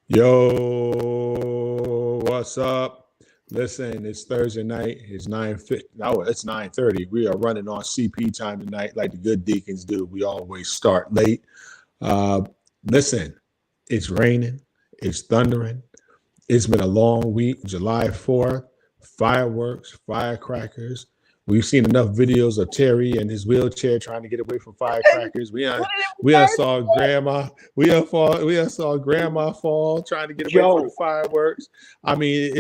Yo, what's up? Listen, it's Thursday night. It's 9:50. No, it's 9:30. We are running on CP time tonight, like the good deacons do. We always start late. Uh, Listen, it's raining. It's thundering. It's been a long week. July 4th, fireworks, firecrackers. We've seen enough videos of Terry in his wheelchair trying to get away from firecrackers. We saw grandma. We saw grandma fall trying to get away from the fireworks. I mean,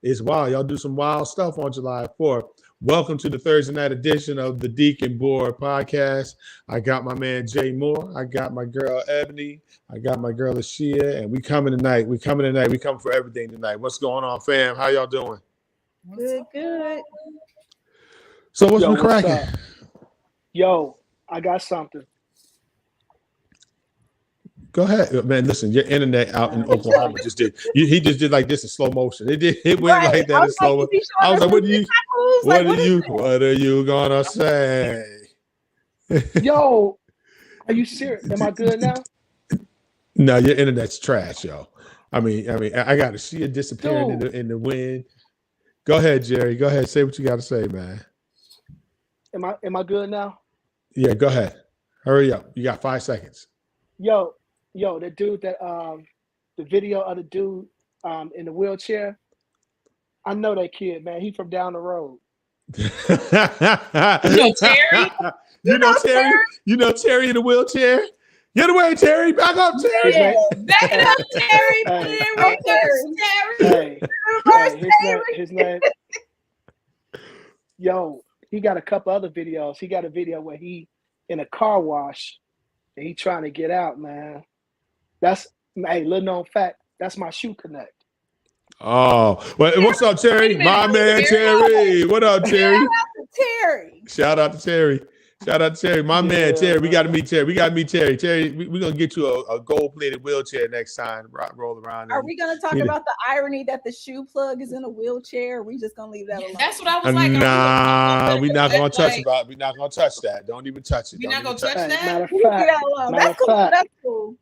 it's wild. Y'all do some wild stuff on July 4th. Welcome to the Thursday night edition of the Deacon Board podcast. I got my man Jay Moore. I got my girl Ebony. I got my girl Ashia, and we coming tonight. We coming for everything tonight. What's going on, fam? How y'all doing? Good. So what's been cracking? Yo, I got something. Go ahead, man. Listen, your internet out in Oklahoma just did. He just did like this in slow motion. It went like that in slow motion. I was like, what are you gonna say? Yo, are you serious? Am I good now? No, your internet's trash, yo. I mean, I got to see it disappearing in the wind. Go ahead, Jerry. Go ahead. Say what you got to say, man. Am I good now? Yeah, go ahead. Hurry up. You got 5 seconds. Yo, the dude that the video of the dude in the wheelchair. I know that kid, man. He from down the road. You know Terry? You know Terry? You know Terry in the wheelchair? Get away, Terry. Back up, Terry. Yeah. Back it up, Terry. Put it in reverse, Terry. His name. Yo, he got a couple other videos. He got a video where he in a car wash and he trying to get out, man. That's little known fact. That's my shoe connect. Oh, well, what's up, Terry? My man, Terry. What up, Terry? Shout out to Terry. My man, Terry. We got to meet Terry. Terry, we're going to get you a gold-plated wheelchair next time. Roll around. Are we going to talk about the irony that the shoe plug is in a wheelchair? Or are we just going to leave that alone? That's what I was like. Nah, we're not going to touch about. We're not going to touch that. Don't even touch it. We're not going to touch that? That's cool.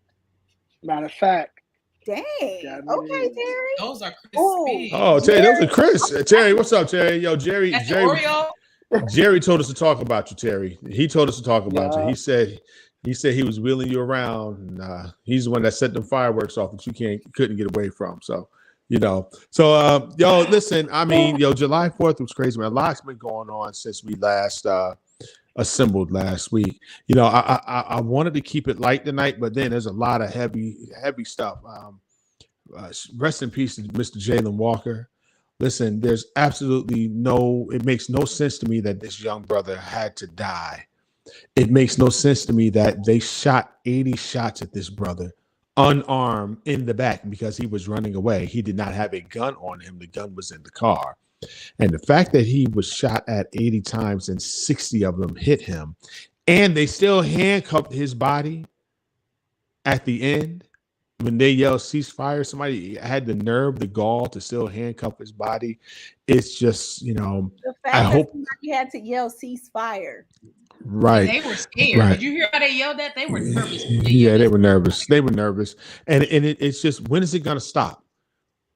Matter of fact. Dang. Okay, Terry. Those are crispy. Oh, Terry, those are Chris. Terry, what's up, Terry? Yo, Jerry. That's Oreo. Jerry told us to talk about you, Terry. He told us to talk about you. He said he was wheeling you around. And, he's the one that set the fireworks off that you couldn't get away from. So, yo, listen. I mean, July 4th was crazy, man. A lot's been going on since we last assembled last week. I wanted to keep it light tonight, but then there's a lot of heavy stuff. Rest in peace to Mr. Jalen Walker. Listen, there's it makes no sense to me that this young brother had to die. It makes no sense to me that they shot 80 shots at this brother unarmed in the back because he was running away. He did not have a gun on him. The gun was in the car. And the fact that he was shot at 80 times and 60 of them hit him, and they still handcuffed his body at the end when they yelled ceasefire, somebody had the nerve, the gall to still handcuff his body. It's just, the fact I hope somebody had to yell ceasefire. Right. They were scared. Right. Did you hear how they yelled that? They were nervous. They were nervous. And it's just, when is it going to stop?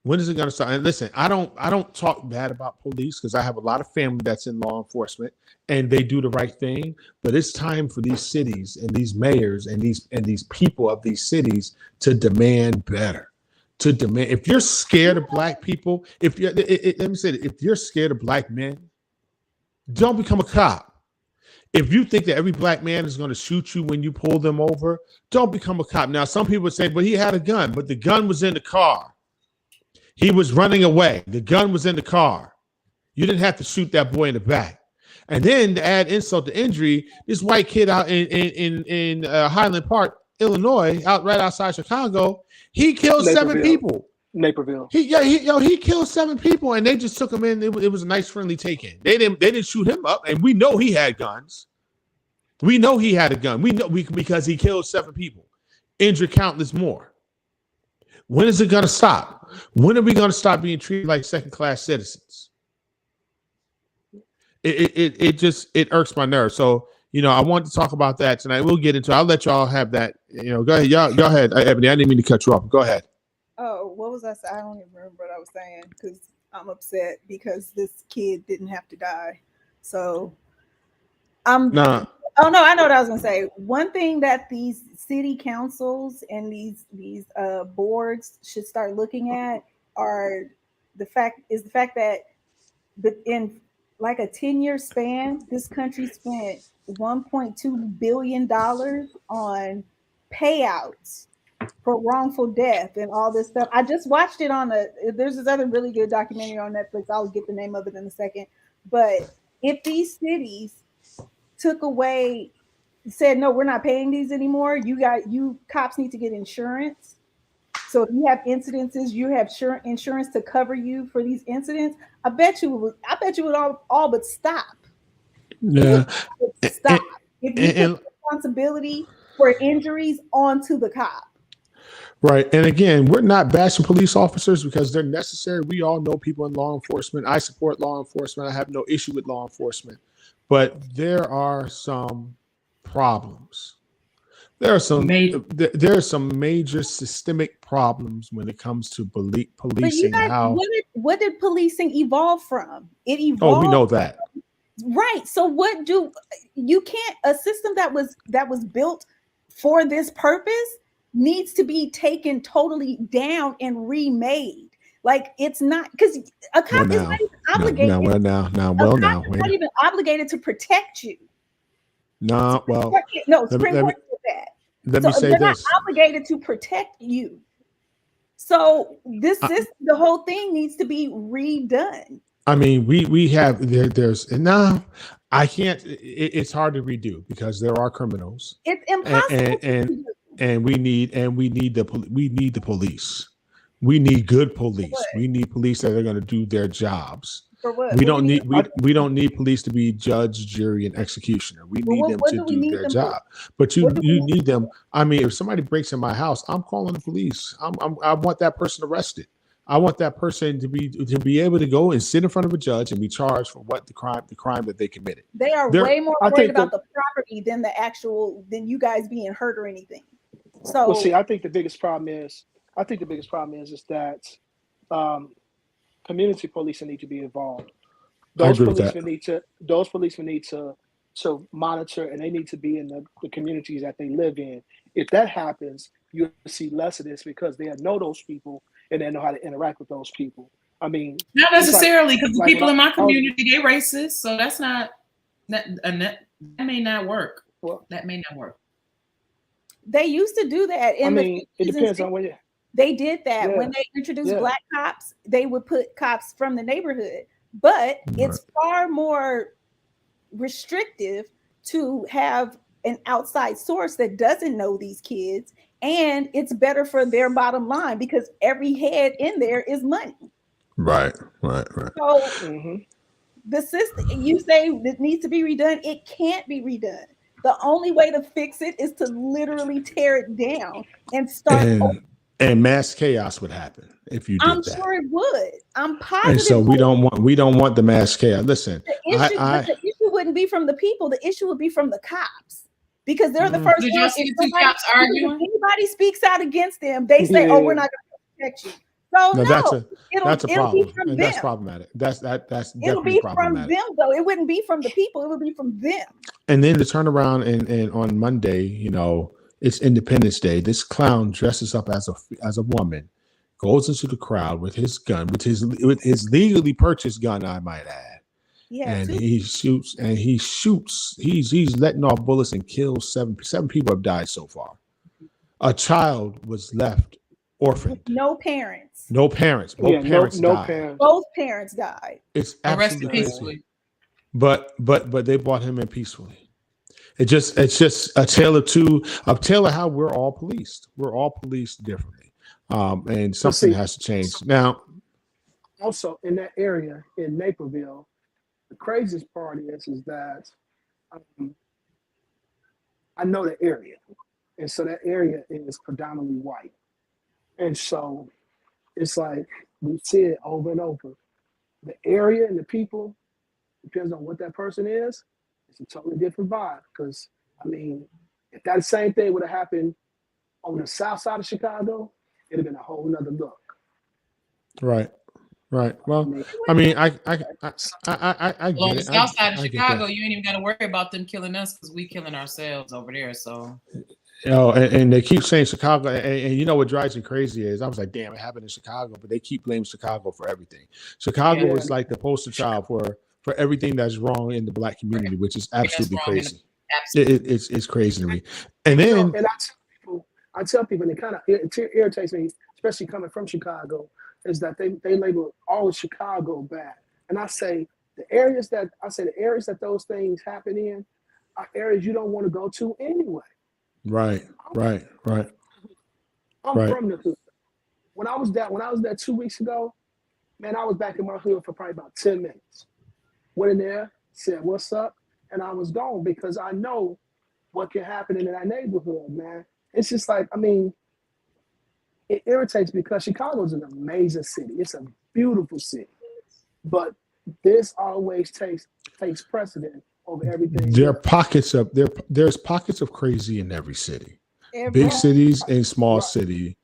When is it going to stop? And listen, I don't talk bad about police because I have a lot of family that's in law enforcement and they do the right thing. But it's time for these cities and these mayors and these people of these cities to demand better. To demand, if you're scared of black people, let me say it, if you're scared of black men, don't become a cop. If you think that every black man is going to shoot you when you pull them over, don't become a cop. Now, some people say, but he had a gun, but the gun was in the car. He was running away. The gun was in the car. You didn't have to shoot that boy in the back. And then to add insult to injury, this white kid out in Highland Park, Illinois, right outside Chicago, he killed 7 people. Naperville. He killed 7 people, and they just took him in. It was a nice friendly take-in. They didn't shoot him up, and we know he had guns. We know he had a gun. We know because he killed 7 people, injured countless more. When is it going to stop? When are we going to stop being treated like second-class citizens? It irks my nerves. So, I want to talk about that tonight. We'll get into it. I'll let y'all have that. Go ahead. Go ahead, Ebony. I didn't mean to cut you off. Go ahead. Oh, what was I saying? I don't even remember what I was saying because I'm upset because this kid didn't have to die. So I'm. Nah, Oh no, I know what I was gonna say. One thing that these city councils and these boards should start looking at are the fact that in like a 10-year span, this country spent $1.2 billion on payouts for wrongful death and all this stuff. I just watched it on there's this other really good documentary on Netflix. I'll get the name of it in a second. But if these cities took away, said, no, we're not paying these anymore, you cops need to get insurance. So if you have incidences, you have insurance to cover you for these incidents. I bet you would all but stop. yeah, Stop. If you and put responsibility for injuries onto the cop. right. And again, we're not bashing police officers because they're necessary. We all know people in law enforcement. I support law enforcement. I have no issue with law enforcement, but there are some problems. There are some major systemic problems when it comes to policing. Guys, How? What did policing evolve from? It evolved. Oh, we know that. Right. So you can't, a system that was built for this purpose needs to be taken totally down and remade. Like it's not because a cop is not even obligated. Not even obligated to protect you. No, well, no, Supreme Court did that. Let me say they're this. Not obligated to protect you. So the whole thing needs to be redone. I mean, we have there's now. I can't. It's hard to redo because there are criminals. It's impossible. And we need the police. We need good police. We need police that are going to do their jobs. For what? We don't need police to be judge, jury, and executioner. We need them to do their job. But you need them. I mean, if somebody breaks in my house, I'm calling the police. I want that person arrested. I want that person to be able to go and sit in front of a judge and be charged for what the crime that they committed. They're way more worried about the property than than you guys being hurt or anything. So, well, see, I think the biggest problem is that community policing need to be involved. Those policemen need to monitor, and they need to be in the communities that they live in. If that happens, you'll see less of this because they know those people and they know how to interact with those people. I mean, not necessarily because the people in my community, they racist, so that's not that may not work. Well, that may not work. They used to do that. It depends on when they did that. When they introduced black cops, they would put cops from the neighborhood. But it's far more restrictive to have an outside source that doesn't know these kids, and it's better for their bottom line because every head in there is money. Right. So the system, you say it needs to be redone. It can't be redone. The only way to fix it is to literally tear it down and start over. And mass chaos would happen if you did I'm sure it would. I'm positive. And so we don't want the mass chaos. Listen, the issue wouldn't be from the people. The issue would be from the cops because they're the first. Did you see the two cops arguing? If anybody speaks out against them, they say, "Oh, we're not going to protect you." So that's a problem. And that's problematic. That's it'll be from them though. It wouldn't be from the people. It would be from them. And then to turn around and on Monday, it's Independence Day. This clown dresses up as a woman, goes into the crowd with his gun, with his legally purchased gun, I might add. Yeah, and he shoots. He's letting off bullets and kills seven people have died so far. A child was left orphaned. No parents. Both parents died. Both parents died. It's absolutely crazy. But they brought him in peacefully. It's just a tale of how we're all policed. We're all policed differently. And something has to change. Now, also in that area in Naperville, the craziest part is that I know the area. And so that area is predominantly white. And so it's like we see it over and over. The area and the people, depends on what that person is, it's a totally different vibe. Because, I mean, if that same thing would have happened on the south side of Chicago, it'd have been a whole nother look. Right. Well, I mean, I get on the it. south side of Chicago, you ain't even got to worry about them killing us because we killing ourselves over there. So, and they keep saying Chicago, and you know what drives me crazy is I was like, damn, it happened in Chicago, but they keep blaming Chicago for everything. Chicago is like the poster child for everything that's wrong in the Black community, which is absolutely crazy. It's crazy to me. And then, and I tell people, and it kind of irritates me, especially coming from Chicago, is that they label all of Chicago bad. And I say the areas that those things happen in are areas you don't want to go to anyway. Right. I'm from the hood. When I was there 2 weeks ago, man, I was back in my hood for probably about 10 minutes. Went in there, said what's up, and I was gone because I know what can happen in that neighborhood, man. It's just like, I mean, it irritates me because Chicago is an amazing city. It's a beautiful city, but this always takes precedent over everything. There's pockets of crazy in every city, big cities and small cities.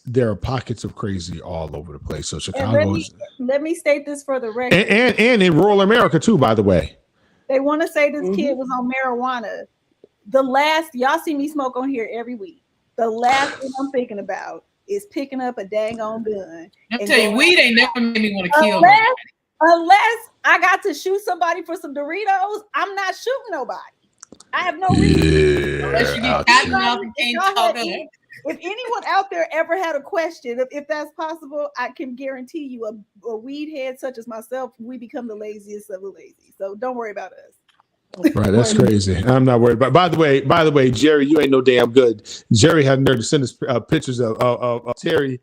There are pockets of crazy all over the place. So Chicago. Let me state this for the record. And in rural America too, by the way. They want to say this kid was on marijuana. Y'all see me smoke on here every week. The last thing I'm thinking about is picking up a dang on gun. I'll tell you, weed ain't never made me want to kill nobody. Unless I got to shoot somebody for some Doritos, I'm not shooting nobody. I have no reason. Unless you get out and can't talk. If anyone out there ever had a question, if that's possible, I can guarantee you a weed head such as myself, we become the laziest of the lazy. So don't worry about us. Right, that's crazy. I'm not worried about. By the way, Jerry, you ain't no damn good. Jerry had nerve to send us pictures of Terry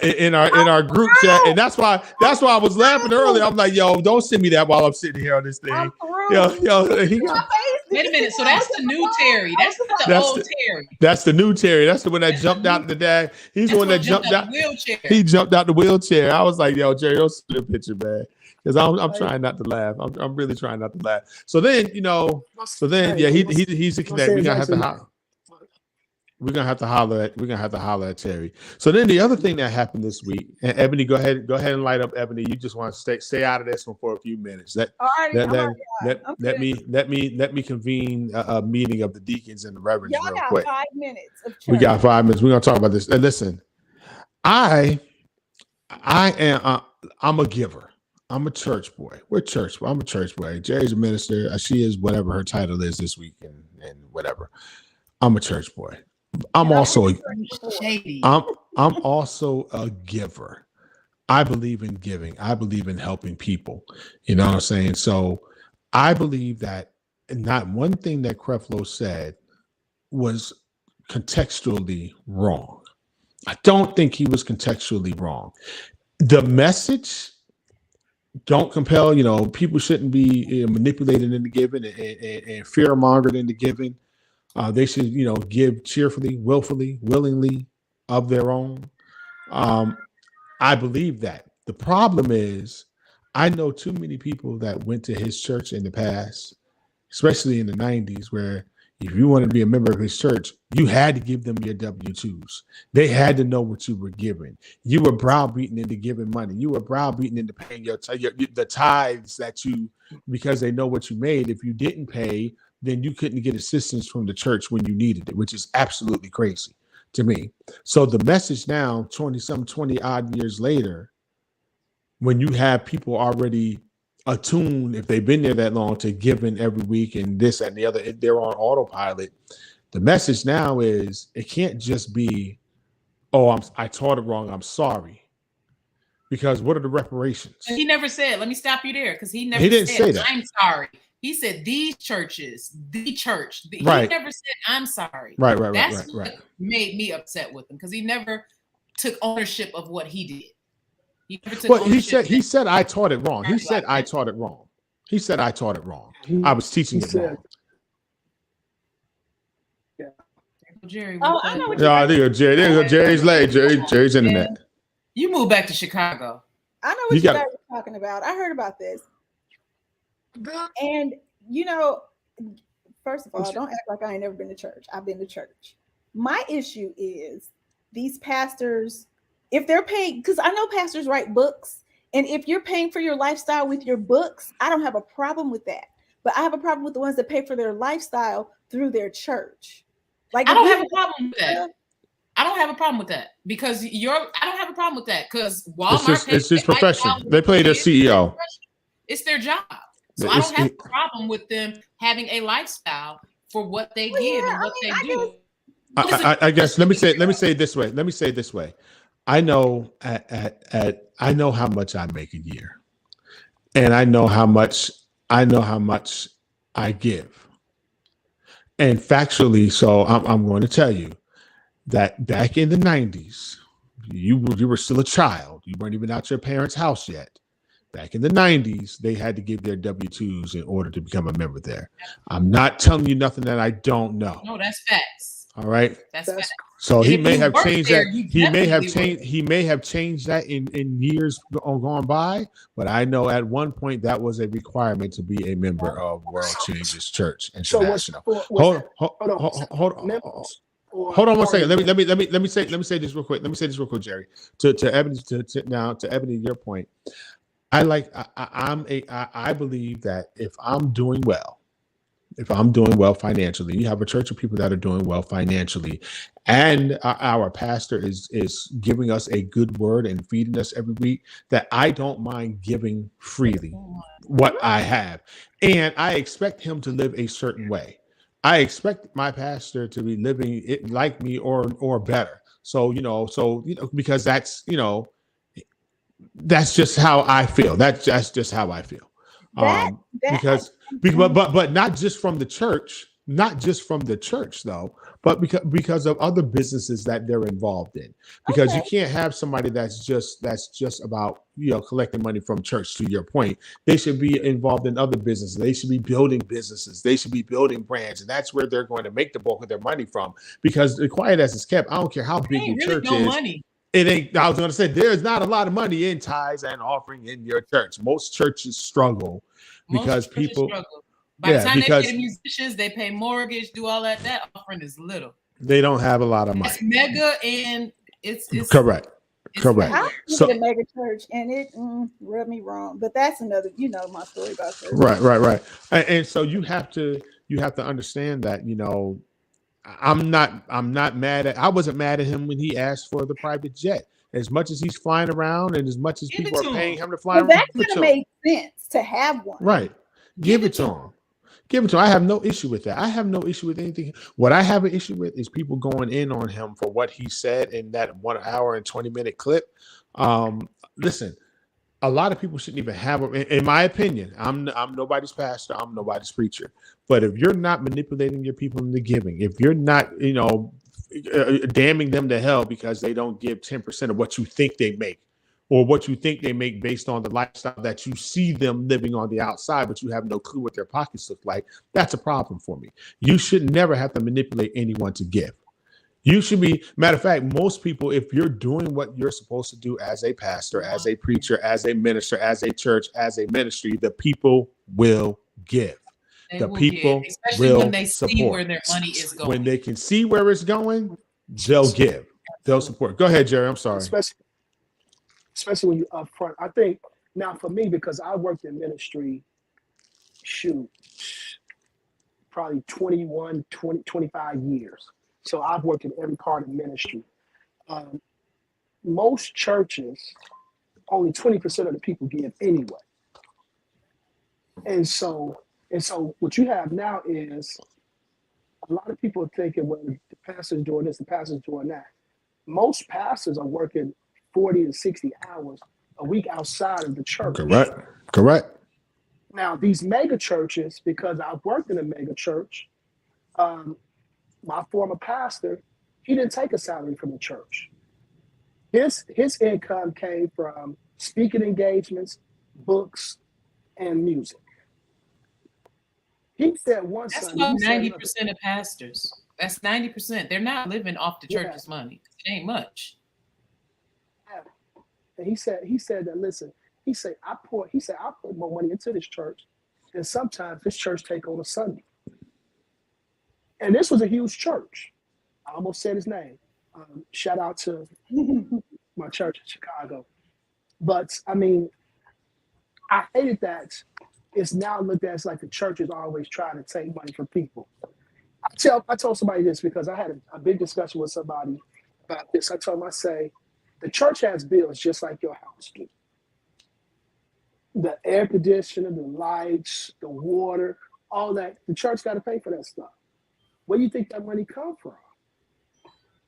in our group chat, and that's why I was laughing earlier. I'm like, yo, don't send me that while I'm sitting here on this thing. Wait a minute. So that's the new Terry. That's the old Terry. That's the new Terry. That's the one that jumped out the dad. He's the one that jumped out the wheelchair. He jumped out the wheelchair. I was like, yo, Jerry, don't send the picture, man. Because I'm trying not to laugh. I'm really trying not to laugh. So then, he's a connect. We're gonna have to holler at Terry. So then the other thing that happened this week, and Ebony, go ahead and light up, Ebony. You just want to stay out of this one for a few minutes. Let me convene a meeting of the deacons and the reverends real quick. 5 minutes of church. We got 5 minutes. We're gonna talk about this. And listen, I'm a giver. I'm a church boy. I'm a church boy. Jerry's a minister. She is whatever her title is this week and whatever. I'm a church boy. I'm also a giver. I believe in giving. I believe in helping people. You know what I'm saying? So I believe that not one thing that Creflo said was contextually wrong. I don't think he was contextually wrong. The message, don't compel, people shouldn't be manipulated into giving and fear mongered into giving. They should, give cheerfully, willfully, willingly of their own. I believe that. The problem is, I know too many people that went to his church in the past, especially in the 90s, where if you wanted to be a member of his church, you had to give them your W-2s. They had to know what you were giving. You were browbeaten into giving money. You were browbeaten into paying the tithes because they know what you made. If you didn't pay, then you couldn't get assistance from the church when you needed it, which is absolutely crazy to me. So the message now, 20 odd years later, when you have people already attuned, if they've been there that long, to giving every week and this and the other, they're on autopilot. The message now is it can't just be, I taught it wrong, I'm sorry. Because what are the reparations? And he never said, let me stop you there, because he didn't say that. I'm sorry. He said these churches, the church. Right. He never said I'm sorry. Right. That's what made me upset with him, because he never took ownership of what he did. He said I taught it wrong. He said I taught it wrong. He said I taught it wrong. I was teaching it wrong. Yeah. Jerry. I know what there you go, Jerry. There you go. Jerry's late. Jerry's in the net. You moved back to Chicago. I know what you guys are talking about. I heard about this. And first of all, don't act like I ain't never been to church. I've been to church. My issue is these pastors, if they're paying, because I know pastors write books, and if you're paying for your lifestyle with your books, I don't have a problem with that. But I have a problem with the ones that pay for their lifestyle through their church. Like, I don't have a problem with that. I don't have a problem with that because I don't have a problem with that because Walmart. It's just profession. They play their CEO. It's their job. So I don't have a problem with them having a lifestyle for what they give and what they do. I guess let me say it this way. I know I know how much I make a year, and I know how much I give, and factually, so I'm going to tell you that back in the 90s, you were still a child. You weren't even out your parents' house yet. Back in the 90s, they had to give their W-2s in order to become a member there. I'm not telling you nothing that I don't know. No, that's facts. All right. That's facts. So he may have changed that. He may have changed that in years gone by. But I know at one point that was a requirement to be a member of World Changes Church International. Hold on one second. Let me say this real quick. Jerry. To Ebony, your point. I believe that if I'm doing well financially, you have a church of people that are doing well financially, and our pastor is giving us a good word and feeding us every week, that I don't mind giving freely what I have. And I expect him to live a certain way. I expect my pastor to be living it like me or better. So, because that's just how I feel. That's just how I feel. But not just from the church, though, but because of other businesses that they're involved in. Because you can't have somebody that's just about collecting money from church. To your point, they should be involved in other businesses. They should be building businesses. They should be building brands, and that's where they're going to make the bulk of their money from. Because the quiet as it's kept, I don't care how big your church is. Money. It ain't. I was going to say there's not a lot of money in tithes and offering in your church. Most churches struggle because people. By the time they pay the musicians, they pay mortgage, do all that. That offering is little. They don't have a lot of money. It's mega, and it's correct. Correct. I went to the mega church, and it rubbed me wrong. But that's another, my story about church. Right. And so you have to understand that I'm not mad at. I wasn't mad at him when he asked for the private jet. As much as he's flying around, and as much as people are paying him to fly around, that could have made sense to have one. Right. Give it to him. I have no issue with that. I have no issue with anything. What I have an issue with is people going in on him for what he said in that 1 hour and 20-minute clip. Listen, a lot of people shouldn't even have him. In my opinion, I'm nobody's pastor. I'm nobody's preacher. But if you're not manipulating your people into giving, if you're not, damning them to hell because they don't give 10% of what you think they make, or what you think they make based on the lifestyle that you see them living on the outside, but you have no clue what their pockets look like, that's a problem for me. You should never have to manipulate anyone to give. You should be, matter of fact, most people, if you're doing what you're supposed to do as a pastor, as a preacher, as a minister, as a church, as a ministry, the people will give. The people will when they support. See where their money is going. When they can see where it's going, they'll give. They'll support. Go ahead, Jerry. I'm sorry. Especially when you're up front. I think now for me, because I worked in ministry, probably 25 years. So I've worked in every part of ministry. Most churches, only 20% of the people give anyway. And so what you have now is a lot of people are thinking, well, the pastor's doing this, the pastor's doing that. Most pastors are working 40 to 60 hours a week outside of the church. Correct. Now, these mega churches, because I've worked in a mega church, my former pastor, he didn't take a salary from the church. His income came from speaking engagements, books, and music. He said once. That's about 90% of pastors. That's 90%. They're not living off the church's money. It ain't much. And he said that, listen, I put more money into this church than sometimes this church take on a Sunday. And this was a huge church. I almost said his name. Shout out to my church in Chicago. But I mean, I hated that it's now looked at as like the church is always trying to take money from people. I told somebody this because I had a big discussion with somebody about this. I told them, I say, the church has bills just like your house do. The air conditioner, the lights, the water, all that. The church got to pay for that stuff. Where do you think that money come from?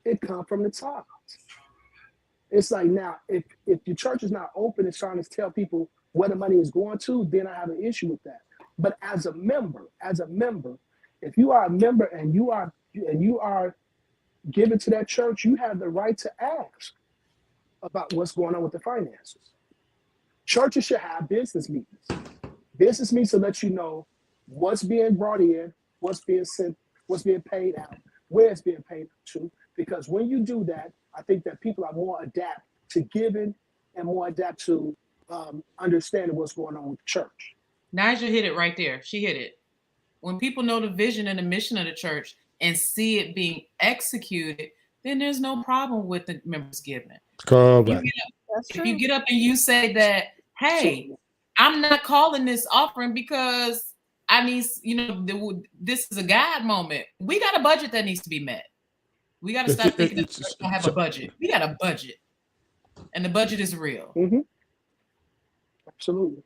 It come from the top. It's like now, if your church is not open and trying to tell people where the money is going to, then I have an issue with that. But as a member, if you are a member and you are given to that church, you have the right to ask about what's going on with the finances. Churches should have business meetings. Business meetings to let you know what's being brought in, what's being sent, what's being paid out, where it's being paid to. Because when you do that, I think that people are more adapt to giving and more adapt to understanding what's going on with the church. Nigel hit it right there. She hit it. When people know the vision and the mission of the church and see it being executed, then there's no problem with the members giving. Correct. If you get up and you say that, hey, I'm not calling this offering because I need, this is a God moment. We got a budget that needs to be met. We got to stop thinking that church don't have a budget. We got a budget, and the budget is real. Mm-hmm. Absolutely.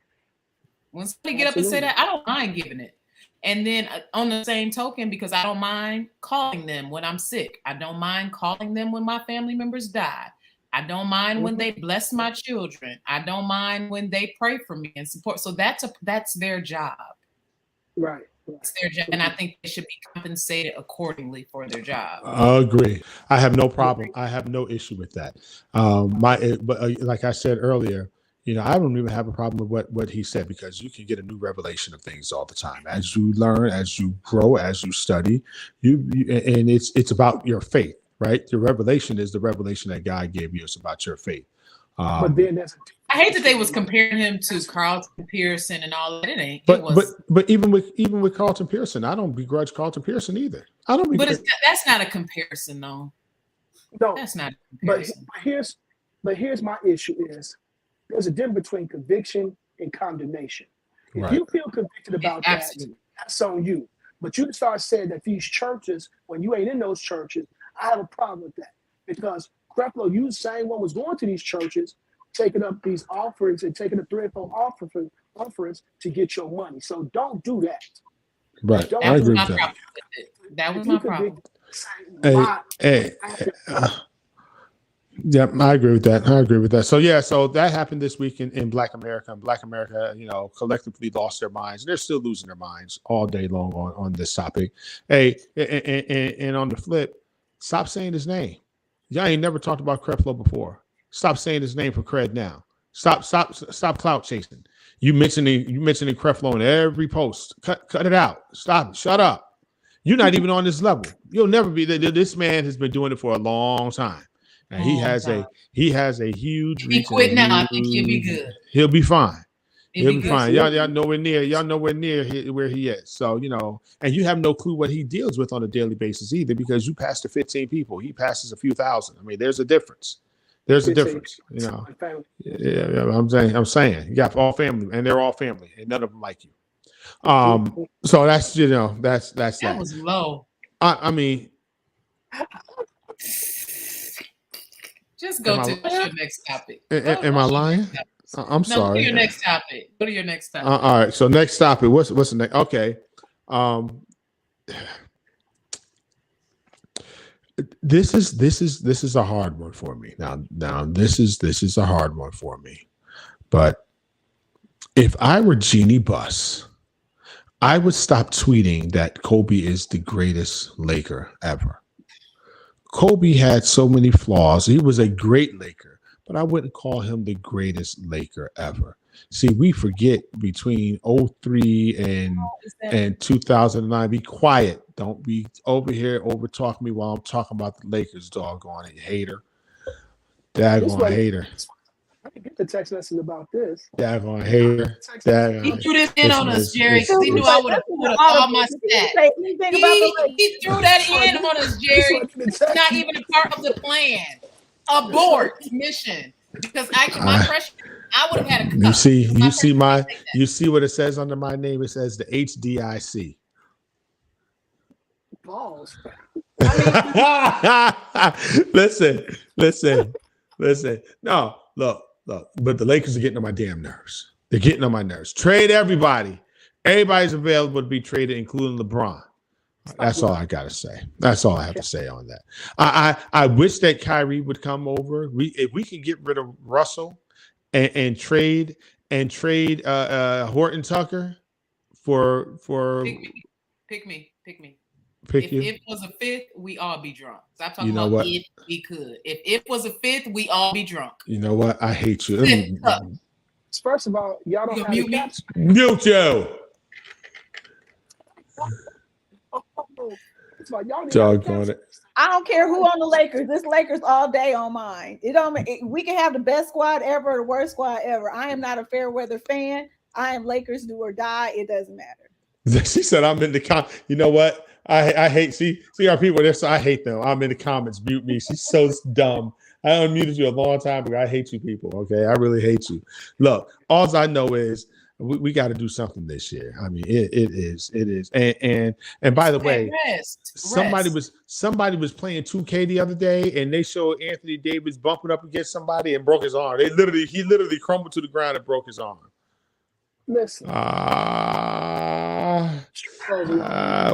When somebody get up and say that, I don't mind giving it. And then on the same token, because I don't mind calling them when I'm sick. I don't mind calling them when my family members die. I don't mind when they bless my children. I don't mind when they pray for me and support. So that's their job. Right. It's their job. And I think they should be compensated accordingly for their job. I agree. I have no problem. I have no issue with that. But like I said earlier, I don't even have a problem with what he said, because you can get a new revelation of things all the time as you learn, as you grow, as you study. And it's about your faith, right? Your revelation is the revelation that God gave you. It's about your faith. But then I hate that they was comparing him to Carlton Pearson and all that. It ain't. But even with Carlton Pearson, I don't begrudge Carlton Pearson either. I don't. But that's not a comparison, though. No, that's not a comparison. But here's my issue is there's a difference between conviction and condemnation. If you feel convicted about that, that's on you. But you start saying that these churches, when you ain't in those churches, I have a problem with that, because Creflo, you the same one was going to these churches, taking up these offerings and taking the 3 or 4 offerings to get your money. So don't do that. Right. I agree with that. That was my problem. Yeah, I agree with that. So that happened this week in Black America. And Black America, collectively lost their minds. They're still losing their minds all day long on this topic. Hey, and on the flip, stop saying his name. Y'all ain't never talked about Creflo before. Stop saying his name for cred now. Stop clout chasing. You mentioning Creflo in every post. Cut it out. Stop. Shut up. You're not even on this level. You'll never be. This man has been doing it for a long time. And he has a huge reach. He quit now. I think he'll be good. He'll be fine. He'll be fine. So y'all nowhere near where he is. So, and you have no clue what he deals with on a daily basis either, because you pastor 15 people. He passes a few thousand. I mean, there's a difference. There's a difference. Yeah, I'm saying you got all family, and they're all family, and none of them like you. So that's that's that was low. I mean, just go to your next topic. Am I lying? I'm sorry. Go to your next topic. All right. So next topic. What's the next? Okay. This is a hard one for me. Now this is a hard one for me. But if I were Jeannie Buss, I would stop tweeting that Kobe is the greatest Laker ever. Kobe had so many flaws. He was a great Laker, but I wouldn't call him the greatest Laker ever. See, we forget between 2003 and 2009. Be quiet. Don't be over here over talking me while I'm talking about the Lakers, doggone it, hater. Daggone hater. Get the text message about this. Daggone hater. He threw this in on us, Jerry, because he knew I would have put up all my stats. He threw that in on us, Jerry. It's not even a part of the plan. Abort mission. Because actually, my freshman, I would have had a cup. You see what it says under my name? It says the HDIC. Balls. Listen. No, look. But the Lakers are getting on my damn nerves. They're getting on my nerves. Trade everybody. Everybody's available to be traded, including LeBron. That's all I gotta say. That's all I have to say on that. I wish that Kyrie would come over. If we can get rid of Russell and trade Horton Tucker for pick me. Pick you. If it was a fifth, we all be drunk. Stop talking about what? If we could. If it was a fifth, we all be drunk. You know what? I hate you. First of all, y'all don't have mute me. Mute you. Doggone it. I don't care who on the Lakers. This Lakers all day on mine. We can have the best squad ever, the worst squad ever. I am not a fair weather fan. I am Lakers do or die. It doesn't matter. She said, "I'm in the You know what? I hate see our people there. So I hate them. I'm in the comments. Mute me. She's so dumb. I unmuted you a long time ago. I hate you people. Okay, I really hate you. Look, all I know is we got to do something this year. I mean, it is. And by the way, somebody was playing 2K the other day, and they showed Anthony Davis bumping up against somebody and broke his arm. He literally crumbled to the ground and broke his arm. Listen.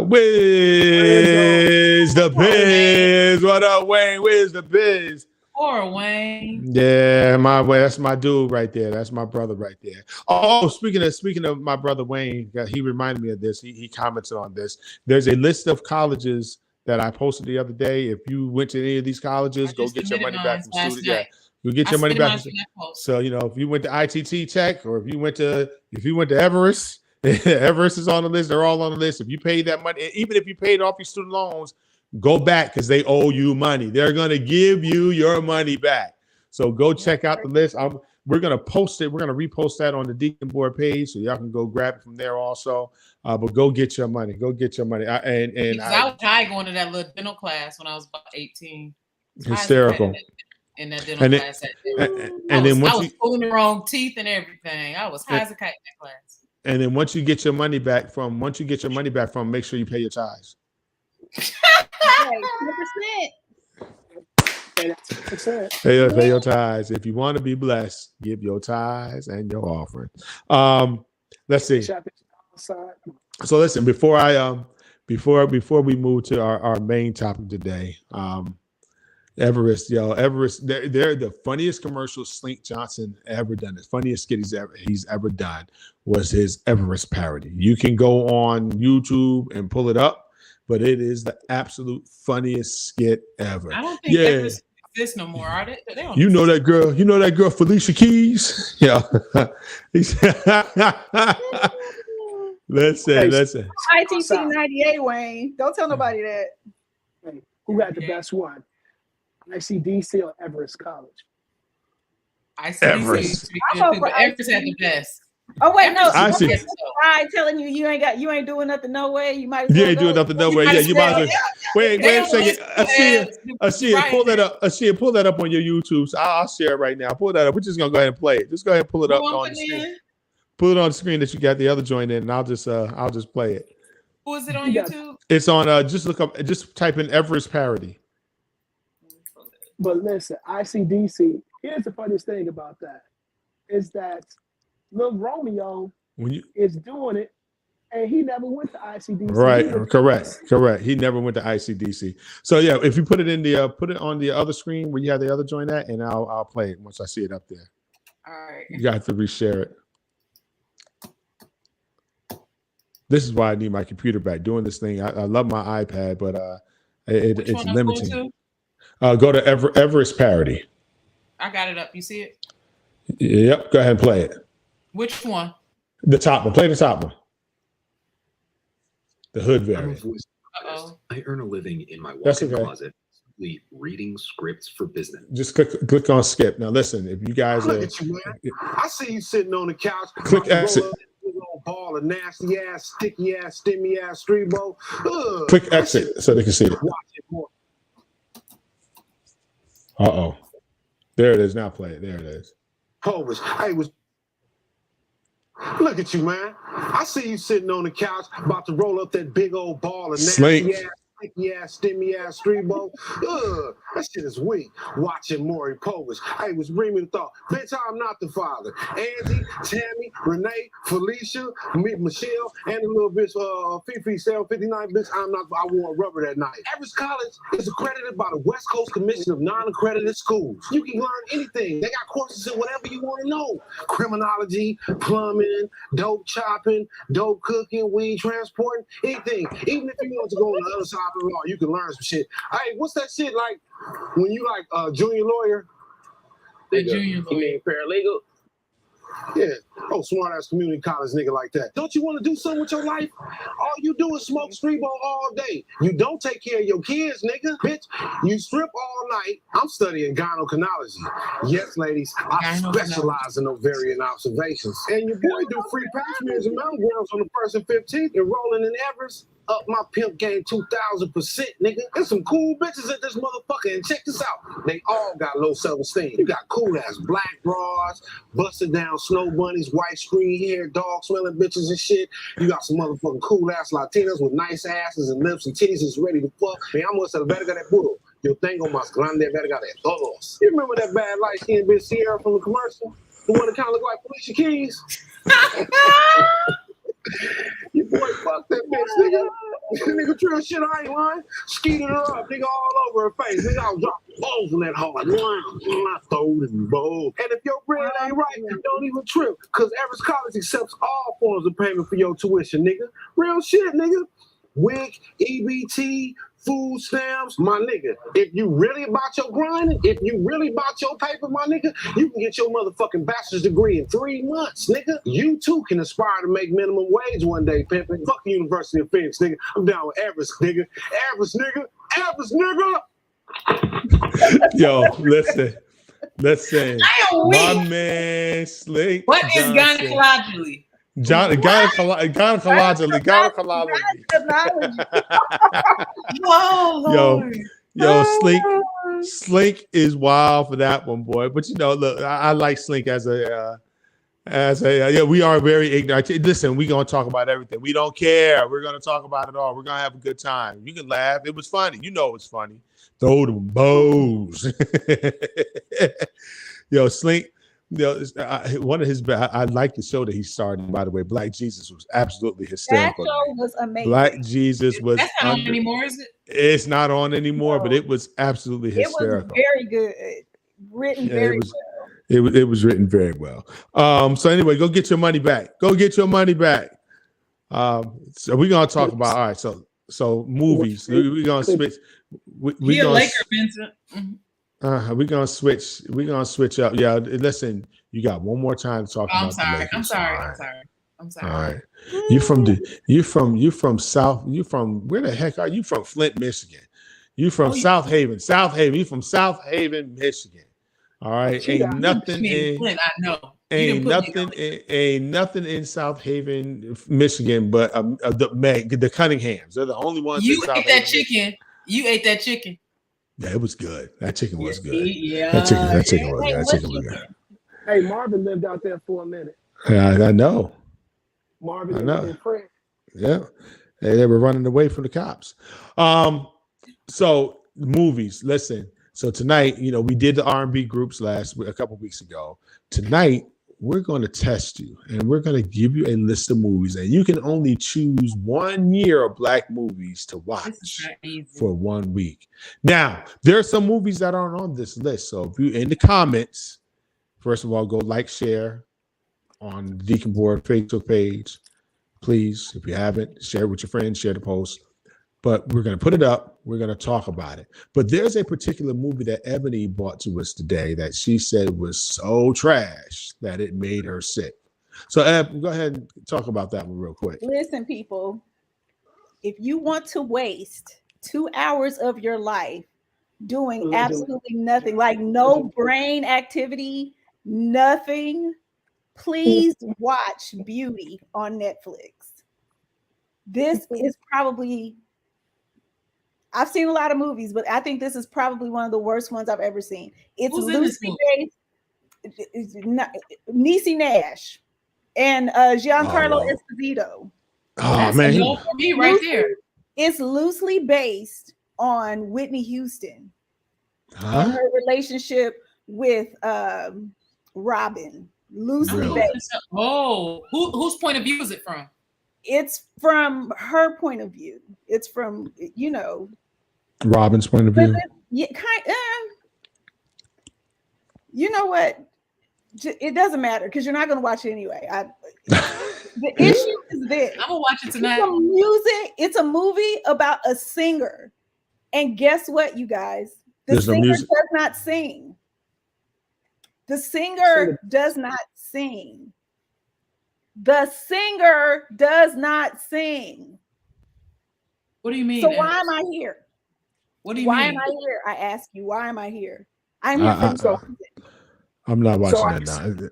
Where's the biz? What up, Wayne? Where's the biz? Poor Wayne. Yeah, that's my dude right there. That's my brother right there. Oh, speaking of my brother Wayne, he reminded me of this. He commented on this. There's a list of colleges that I posted the other day. If you went to any of these colleges, go get your money back from students. Yeah. You get your money back. So if you went to ITT Tech, or if you went to Everest, Everest is on the list. They're all on the list. If you paid that money, even if you paid off your student loans, go back because they owe you money. They're gonna give you your money back. So go check out the list. We're gonna post it. We're gonna repost that on the Deacon Board page, so y'all can go grab it from there also. But go get your money. Go get your money. I was high going to that little dental class when I was about 18. Hysterical. In that dental class. I was pulling the wrong teeth and everything. I was high as a kite in that class. And then once you get your money back from, make sure you pay your tithes. 100%. Pay your tithes. If you want to be blessed, give your tithes and your offering. Let's see. So listen, before we move to our main topic today, Everest, they're the funniest commercial Slink Johnson ever done. The funniest skit he's ever done was his Everest parody. You can go on YouTube and pull it up, but it is the absolute funniest skit ever. I don't think Everest exists no more, are they? You know that girl, Felicia Keys? Yeah. Listen. ITC 98, Wayne. Don't tell nobody that. Hey, who had the best one? ICDC or Everest College? Everest. Everest had the best. Oh wait, no. I see. I'm telling you ain't doing nothing no way. You might. You ain't doing nothing no way. Yeah, you might as well. Wait a second. Ashia, pull that up. Ashia, pull that up on your YouTube. So I'll share it right now. Pull that up. We're just gonna go ahead and play it. Just go ahead and pull it up on the screen. Pull it on the screen that you got the other joint in, and I'll just play it. Who is it on YouTube? It's on. Just type in Everest parody. But listen, ICDC. Here's the funniest thing about that is that Lil Romeo is doing it, and he never went to ICDC. Right, correct. He never went to ICDC. So yeah, if you put it on the other screen where you have the other joint at, and I'll play it once I see it up there. All right. You got to reshare it. This is why I need my computer back. Doing this thing, I love my iPad, but it's limiting. Go to Everest parody. I got it up. You see it? Yep. Go ahead and play it. Which one? The top one. Play the top one. The hood variant. I earn a living in my That's walk-in okay. closet. complete reading scripts for business. Just click on skip. Now listen, if you guys Look at you, man. I see you sitting on the couch. Click exit. Ball of nasty ass, sticky ass, stimmy ass, streebo. Click exit so they can see it. Uh-oh. There it is. Now play it. There it is. Polish. Hey, look at you, man. I see you sitting on the couch about to roll up that big old ball of nasty ass, sticky ass, stimmy ass, streebo. That shit is weak. Watching Maury Povich. Hey, was bringing the thought. Bitch, I'm not the father. Angie, Tammy, Renee, Felicia, Michelle, and the little bitch, Fifi, 759 bitch. I wore rubber that night. Everest College is accredited by the West Coast Commission of Non-Accredited Schools. You can learn anything. They got courses in whatever you want to know. Criminology, plumbing, dope chopping, dope cooking, weed transporting, anything. Even if you want to go on the other side of the law, you can learn some shit. Hey, what's that shit like when you like junior lawyer? Junior lawyer. You mean paralegal? Yeah. Oh, smart ass community college nigga like that. Don't you want to do something with your life? All you do is smoke streebo all day. You don't take care of your kids, nigga. Bitch, you strip all night. I'm studying gynecology. Yes, ladies, I specialize in ovarian observations. And your boy do free pap smears and mammograms on the 1st and 15th, enrolling in Everest. Up my pimp game 2,000%, nigga. There's some cool bitches at this motherfucker, and check this out. They all got low self-esteem. You got cool ass black bras, busted down snow bunnies, white screen hair, dog smelling bitches and shit. You got some motherfucking cool ass Latinas with nice asses and lips and titties that's ready to fuck. Man, I'm gonna say the verga de puro. Yo tengo más grande verga de todos. You remember that bad light skinned bitch Sierra from the commercial? The one that kind of looked like Felicia Keys? Your boy fucked that bitch, nigga. Nigga, real shit, I ain't lying. Skeeted her up, nigga, all over her face. Nigga, I was dropping balls in that hard. I throwed it in balls. And if your bread ain't right, don't even trip. Because Everest College accepts all forms of payment for your tuition, nigga. Real shit, nigga. WIC, EBT, food stamps, my nigga. If you really about your grinding, if you really about your paper, my nigga, you can get your motherfucking bachelor's degree in 3 months, nigga. You too can aspire to make minimum wage one day, pimping. Fuck the University of Phoenix, nigga. I'm down with Everest, nigga. Everest, nigga. Everest, nigga. Yo, listen. My man Slick. What is gynecologically? Gynecologically. Yo, Slink is wild for that one, boy. But you know, look, I like Slink as a we are very ignorant. Listen, we're gonna talk about everything. We don't care. We're gonna talk about it all. We're gonna have a good time. You can laugh. It was funny. You know it's funny. Throw them bows. Yo, Slink. You know, one of his. I like the show that he started. By the way, Black Jesus was absolutely hysterical. That show was amazing. Black Jesus was. That's not on anymore, is it? It's not on anymore, but it was absolutely hysterical. It was very good, written very well. It was written very well. So anyway, go get your money back. Go get your money back. So we're gonna talk about all right. So movies. We're gonna switch. We a Laker, Vincent. Mm-hmm. We're gonna switch up. Yeah, listen, you got one more time to talk about the Lakers. I'm sorry. All right. You from South, where the heck are you from? Flint, Michigan. You from South Haven. You from South Haven, Michigan. All right. Ain't nothing in Flint, I know. Ain't nothing in South Haven, Michigan, but the Cunninghams. They're the only ones. You ate that chicken. You ate that chicken. Yeah, it was good. That chicken was good. Yeah, that chicken was good. Hey, Marvin lived out there for a minute. I know. Marvin and Fred. Yeah, they were running away from the cops. So movies. Listen. So tonight, you know, we did the R&B groups a couple weeks ago. Tonight, we're going to test you, and we're going to give you a list of movies, and you can only choose 1 year of Black movies to watch for 1 week. Now, there are some movies that aren't on this list. So if you in the comments, first of all, go like, share on the Deacon Board Facebook page. Please, if you haven't, share it with your friends, share the post. But we're going to put it up. We're going to talk about it. But there's a particular movie that Ebony brought to us today that she said was so trash that it made her sick. So, Eb, go ahead and talk about that one real quick. Listen, people, if you want to waste 2 hours of your life doing Allegedly. absolutely nothing, like no brain activity, nothing. Please watch Beauty on Netflix. This is probably, I've seen a lot of movies, but I think this is probably one of the worst ones I've ever seen. It's Who's in this loosely movie? based. Niecy Nash and Giancarlo Oh. Esposito. Oh That's man, a no for me right there. It's loosely based on Whitney Houston and her relationship with Robin. Loosely Really? based. Oh, whose point of view is it from? It's from her point of view. It's from, you know, Robin's point of view. Yeah, you know what? It doesn't matter because you're not going to watch it anyway. The issue is this. I'm gonna watch it tonight. It's a movie about a singer, and guess what, you guys? The There's no singer music. does not sing. The singer does not sing. The singer does not sing. What do you mean? So why am I here? What do you why mean? am I here? I ask you, why am I here? I'm here for I'm not watching that now.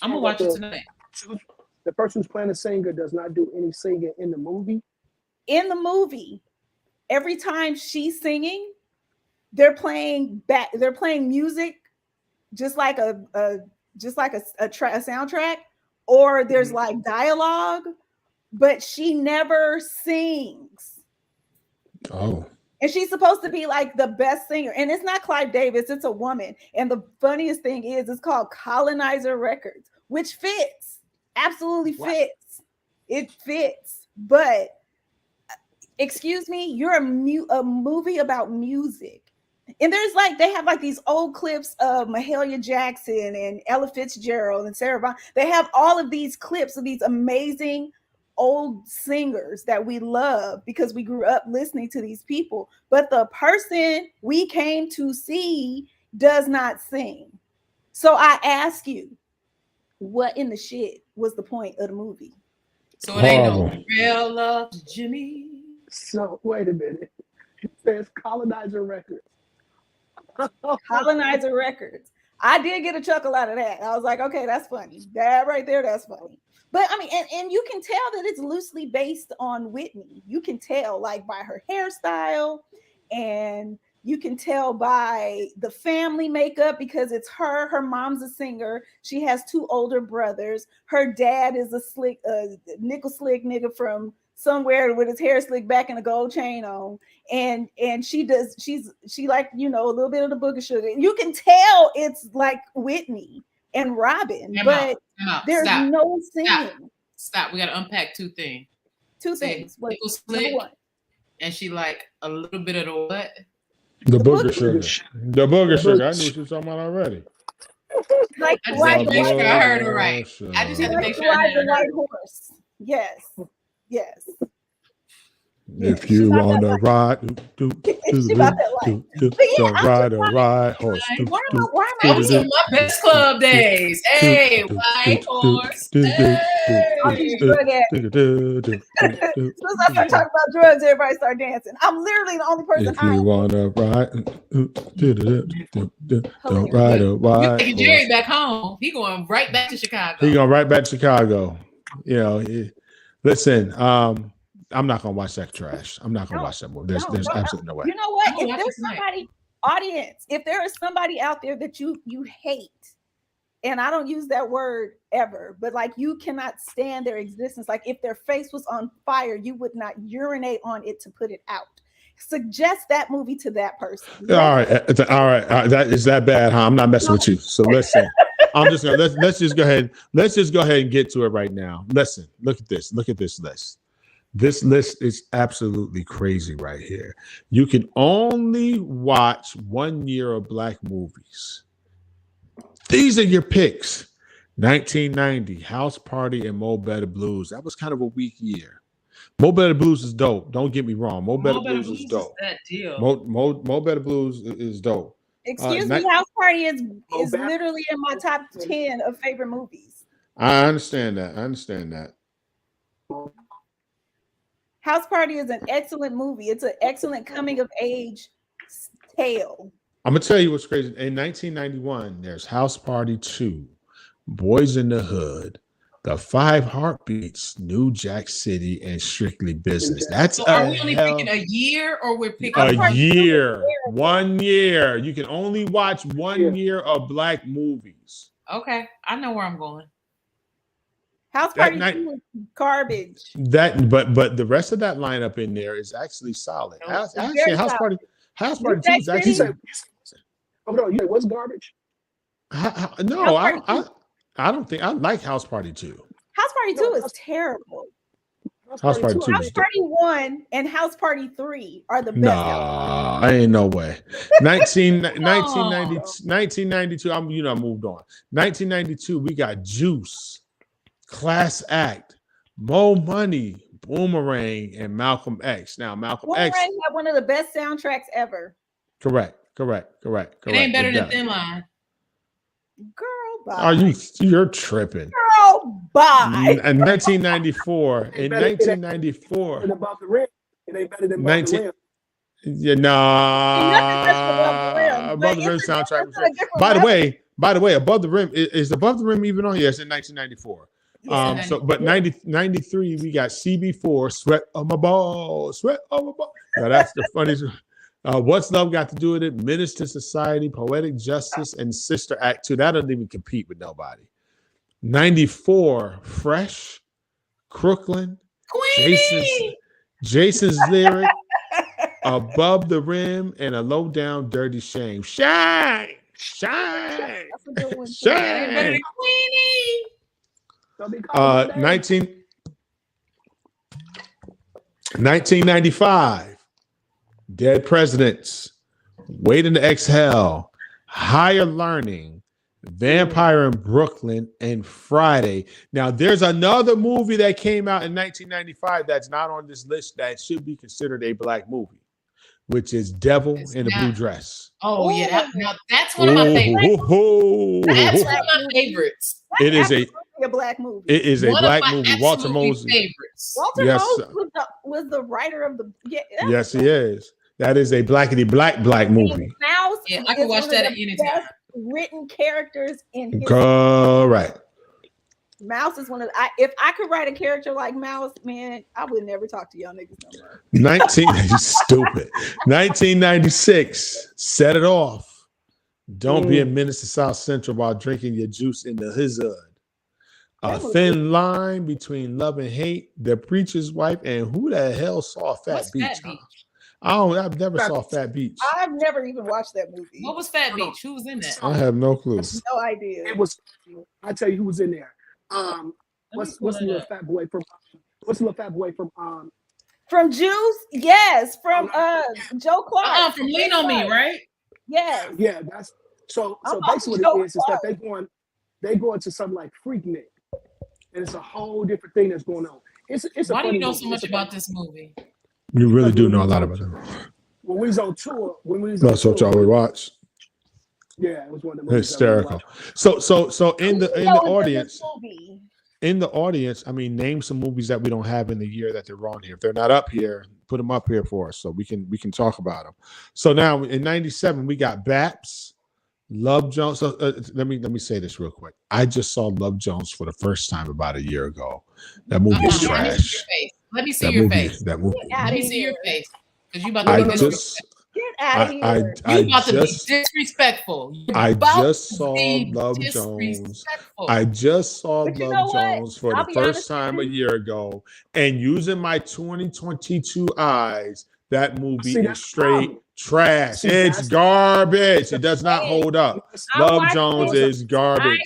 I'm gonna watch it tonight. The person who's playing the singer does not do any singing in the movie. In the movie, every time she's singing, they're playing music, just like a soundtrack, or there's like dialogue, but she never sings. Oh. And she's supposed to be like the best singer. And it's not Clive Davis, it's a woman. And the funniest thing is it's called Colonizer Records, which fits. Absolutely fits. It fits. But excuse me, you're a movie about music. And there's like, they have like these old clips of Mahalia Jackson and Ella Fitzgerald and Sarah Vaughan. They have all of these clips of these amazing old singers that we love because we grew up listening to these people. But the person we came to see does not sing. So I ask you, what in the shit was the point of the movie? So it ain't no real love to Jimmy. So wait a minute. It says Colonizer Records. Colonizer Records. I did get a chuckle out of that. I was like, okay, that's funny. That right there, that's funny. But I mean, and you can tell that it's loosely based on Whitney. You can tell like by her hairstyle, and you can tell by the family makeup because it's her. Her mom's a singer. She has two older brothers. Her dad is a slick, nickel slick nigga from somewhere with his hair slicked back and a gold chain on. And she like, you know, a little bit of the Booger Sugar. You can tell it's like Whitney and Robin, but there's no singing. Stop. We got to unpack two things. Two things. Nickel slick, and she like a little bit of the what? The Booger Sugar. The Booger Sugar. I knew what you were talking about already. Like I just had to make sure I heard it right. I just had to make sure I heard the white horse. Yes. Yes. If you want to ride, ride horse. Why am I those are my best club days. Hey, white horse. As soon as I start talking about drugs, everybody start dancing. I'm literally the only person. If you want to ride a white horse. Jerry back home. He going right back to Chicago. He going right back to Chicago. You know, listen, I'm not gonna watch that trash. I'm not gonna watch that movie. There's absolutely no way. You know what? If there's somebody, audience, if there is somebody out there that you hate, and I don't use that word ever, but like you cannot stand their existence. Like if their face was on fire, you would not urinate on it to put it out. Suggest that movie to that person. All right. That is that bad, huh? I'm not messing with you. So listen, I'm just gonna let's just go ahead. Let's just go ahead and get to it right now. Listen, look at this. Look at this list. This list is absolutely crazy right here. You can only watch 1 year of Black movies. These are your picks. 1990, House Party and Mo Better Blues. That was kind of a weak year. Mo Better Blues is dope. Don't get me wrong. Mo Better Blues is dope. That deal. Mo Better Blues is dope. Excuse me, House Party is literally in my top 10 of favorite movies. I understand that. House Party is an excellent movie. It's an excellent coming of age pale. I'm gonna tell you what's crazy. In 1991, there's House Party 2, Boys in the Hood, The Five Heartbeats, New Jack City, and Strictly Business. That's So are we only picking a year, or we're picking a year? 1 year. You can only watch 1 year of black movies. Okay, I know where I'm going. House Party 2 is garbage. But the rest of that lineup in there is actually solid. Actually, House Party 2 is actually. Hold on, what's garbage? No, I don't think I like House Party 2. House Party 2 is terrible. House Party 2. House Party 1 and House Party 3 are the best. Nah, ain't no way. 1992. I moved on. 1992, we got Juice, Class Act, Mo Money, Boomerang, and Malcolm X. Now, Malcolm X had one of the best soundtracks ever. Correct. It ain't better than Thin Line. Girl, bye. You're tripping. Girl, bye. In 1994, in 1994, Above the Rim. It ain't better than Above the Rim. Yeah, nah. Above the Rim soundtrack. By the way, Above the Rim is Above the Rim even on? Yes, in 1994. Yeah. But 93, we got CB4, Sweat on My Balls, Sweat on My Balls. Now that's the funniest. What's Love Got to Do with It? Menace to Society, Poetic Justice, and Sister Act 2. That doesn't even compete with nobody. 94, Fresh, Crooklyn, Jason's Lyric, Above the Rim, and A Low Down Dirty Shame. Shine. 1995. Dead Presidents, Waiting to Exhale, Higher Learning, Vampire in Brooklyn, and Friday. Now, there's another movie that came out in 1995 that's not on this list that should be considered a black movie, which is Devil in a Blue Dress. Oh, yeah. That's one of my favorites. That's one of my favorites. It is a black movie. It is a black movie. Walter Moses. Walter Moses was the writer of the. Yes, he is. That is a black movie. Mouse. Yeah, I can watch that at any time. Written characters in history. Correct. Mouse is one of if I could write a character like Mouse, man, I would never talk to y'all niggas no more. Stupid. 1996. Set It Off. Don't be a menace to South Central while drinking your juice in the hood. A thin line between love and hate. The Preacher's Wife, and who the hell saw Fat Beach? I've never saw Fat Beach. I've never even watched that movie. What was Fat Beach? Who was in that? I have no clue. No idea. It was. I tell you who was in there. What's the little fat boy from? What's the little fat boy from? From Juice? Yes, from Joe Clark. From Lean on Me, right? Yes. Yeah, that's so basically what it is that they go into some like Freaknik, and it's a whole different thing that's going on. It's Why do you know so much about this movie? You really do know a lot about it. When we was on tour, that's what y'all would watch. Yeah, it was one of the movies. Hysterical. So in the audience, I mean, name some movies that we don't have in the year that they're on here. If they're not up here, put them up here for us so we can talk about them. So now in 97, we got Baps, Love Jones. So let me say this real quick. I just saw Love Jones for the first time about a year ago. That movie is trash. Let me see your face. That movie. Let me see your face. Because you about to be disrespectful. Get out of here. You about to be disrespectful. I just saw Love Jones. I just saw Love Jones for the first time a year ago. And using my 2022 eyes, that movie is straight trash. It's garbage. It does not hold up. Love Jones is garbage.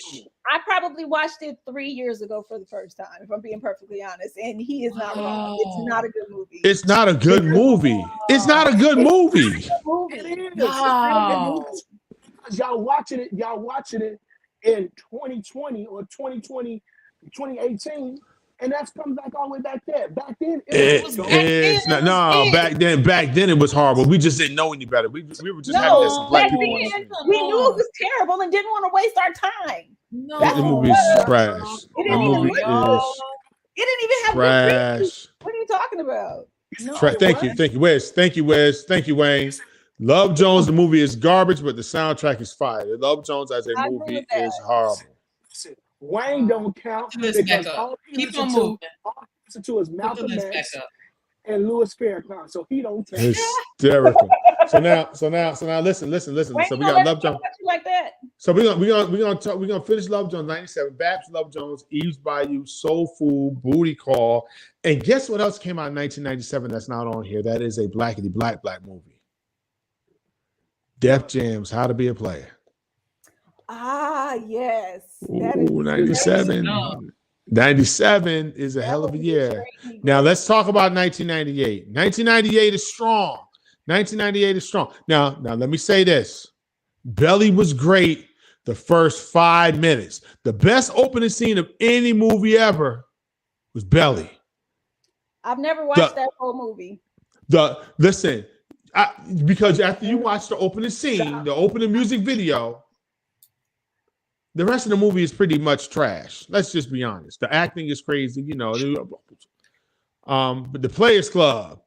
I probably watched it 3 years ago for the first time, if I'm being perfectly honest. And he is not wrong. It's not a good movie. It's not a good movie. It's not a good movie. Y'all watching it in 2020 or 2020, 2018. And that's come back all the way back there. Back then, back then it was horrible. We just didn't know any better. We were just having some black people. We knew it was terrible and didn't want to waste our time. No, the movie is trash. It didn't even have trash. What are you talking about? Thank you, Wes. Thank you, Wayne. Love Jones, the movie is garbage, but the soundtrack is fire. Love Jones as a I agree movie with that. is horrible. Listen, Wayne don't count Put the list because back up. all he Keep listen on to, moving. all he listen to is Put the Malcolm list X back up. and Louis Farrakhan, so he don't count. Hysterical. So now, listen. Wayne, So you we gonna got let Love me talk Jones. about you like that? So we're gonna finish Love Jones 97, Babs Love Jones, Eve's Bayou, Soul Food, Booty Call, and guess what else came out in 1997 that's not on here? That is a black movie. Def Jam's How to Be a Player. Ah, yes. That is Ooh, 97. No. 97 is a that hell of a was year. crazy. Now let's talk about 1998. 1998 is strong. 1998 is strong. Now let me say this. Belly was great the first 5 minutes. The best opening scene of any movie ever was Belly. I've never watched that whole movie. Because after you watch the opening scene, the opening music video, the rest of the movie is pretty much trash. Let's just be honest. The acting is crazy, you know. But the Players Club,